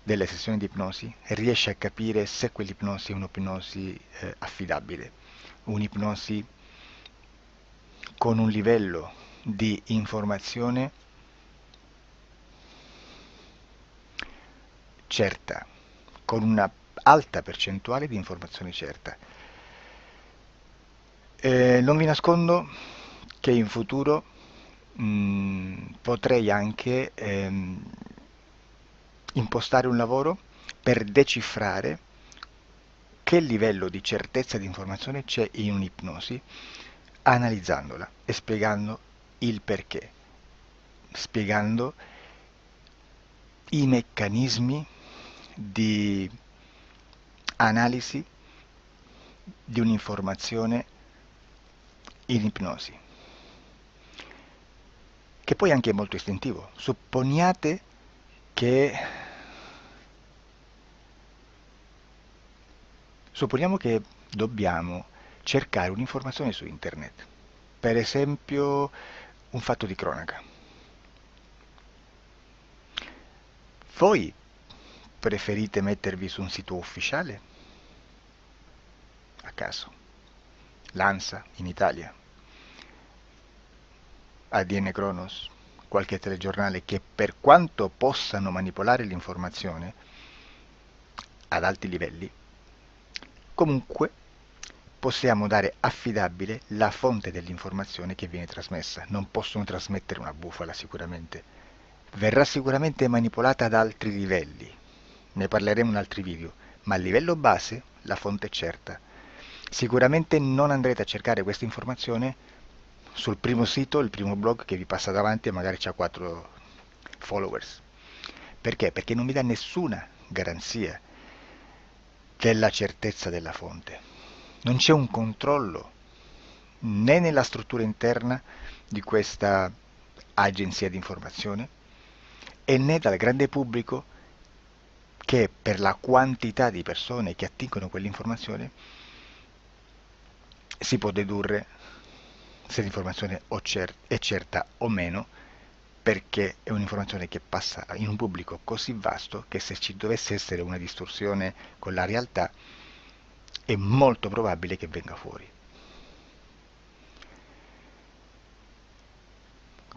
C: delle sessioni di ipnosi riesce a capire se quell'ipnosi è un'ipnosi affidabile, un'ipnosi con un livello di informazione certa, con una alta percentuale di informazione certa. Non vi nascondo che in futuro potrei anche impostare un lavoro per decifrare che livello di certezza di informazione c'è in un'ipnosi, analizzandola e spiegando il perché, spiegando i meccanismi di analisi di un'informazione in ipnosi, che poi anche è molto istintivo. Supponiamo che dobbiamo cercare un'informazione su internet, per esempio un fatto di cronaca. Voi preferite mettervi su un sito ufficiale? A caso. L'ANSA in Italia, ADN Kronos, qualche telegiornale che per quanto possano manipolare l'informazione ad alti livelli, comunque possiamo dare affidabile la fonte dell'informazione che viene trasmessa. Non possono trasmettere una bufala sicuramente. Verrà sicuramente manipolata ad altri livelli. Ne parleremo in altri video, ma a livello base la fonte è certa. Sicuramente non andrete a cercare questa informazione sul primo sito, il primo blog che vi passa davanti e magari ha 4 followers. Perché? Perché non vi dà nessuna garanzia della certezza della fonte. Non c'è un controllo né nella struttura interna di questa agenzia di informazione e né dal grande pubblico che per la quantità di persone che attingono quell'informazione si può dedurre se l'informazione è certa o meno, perché è un'informazione che passa in un pubblico così vasto che se ci dovesse essere una distorsione con la realtà è molto probabile che venga fuori.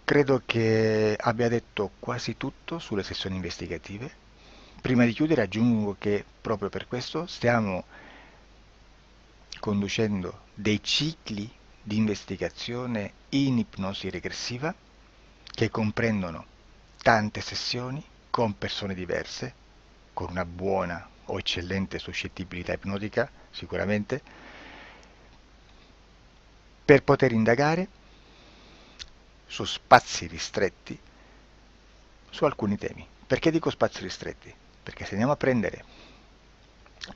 C: Credo che abbia detto quasi tutto sulle sessioni investigative. Prima di chiudere aggiungo che proprio per questo stiamo conducendo dei cicli di investigazione in ipnosi regressiva che comprendono tante sessioni con persone diverse, con una buona o eccellente suscettibilità ipnotica sicuramente, per poter indagare su spazi ristretti su alcuni temi. Perché dico spazi ristretti? Perché se andiamo a prendere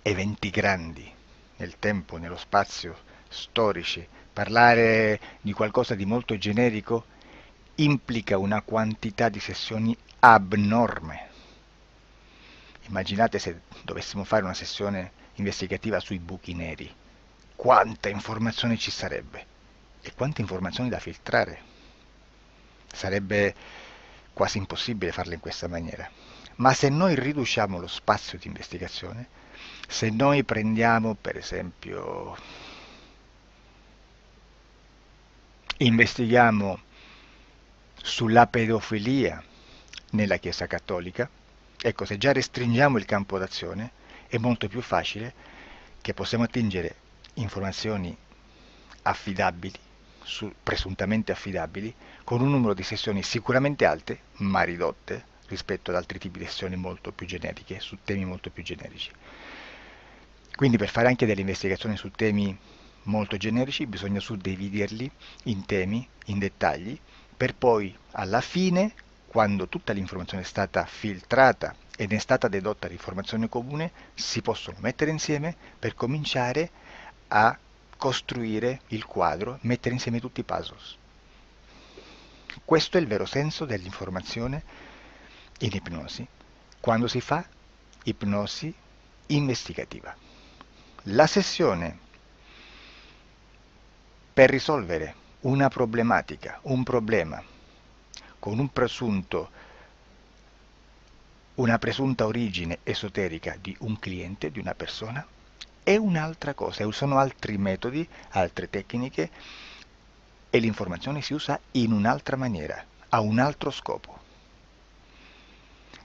C: eventi grandi nel tempo, nello spazio, storici, parlare di qualcosa di molto generico implica una quantità di sessioni abnorme. Immaginate se dovessimo fare una sessione investigativa sui buchi neri, quanta informazione ci sarebbe e quante informazioni da filtrare. Sarebbe quasi impossibile farlo in questa maniera. Ma se noi riduciamo lo spazio di investigazione, se noi prendiamo per esempio, investighiamo sulla pedofilia nella Chiesa Cattolica, ecco, se già restringiamo il campo d'azione è molto più facile che possiamo attingere informazioni affidabili, presuntamente affidabili, con un numero di sessioni sicuramente alte, ma ridotte rispetto ad altri tipi di sessioni molto più generiche, su temi molto più generici. Quindi per fare anche delle investigazioni su temi molto generici bisogna suddividerli in temi, in dettagli, per poi alla fine, quando tutta l'informazione è stata filtrata ed è stata dedotta l'informazione comune, si possono mettere insieme per cominciare a costruire il quadro, mettere insieme tutti i puzzles. Questo è il vero senso dell'informazione in ipnosi, quando si fa ipnosi investigativa. La sessione per risolvere una problematica, un problema, con una presunta origine esoterica di un cliente, di una persona, è un'altra cosa, sono altri metodi, altre tecniche e l'informazione si usa in un'altra maniera, ha un altro scopo.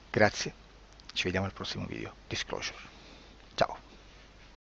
C: Grazie, ci vediamo al prossimo video. Disclosure.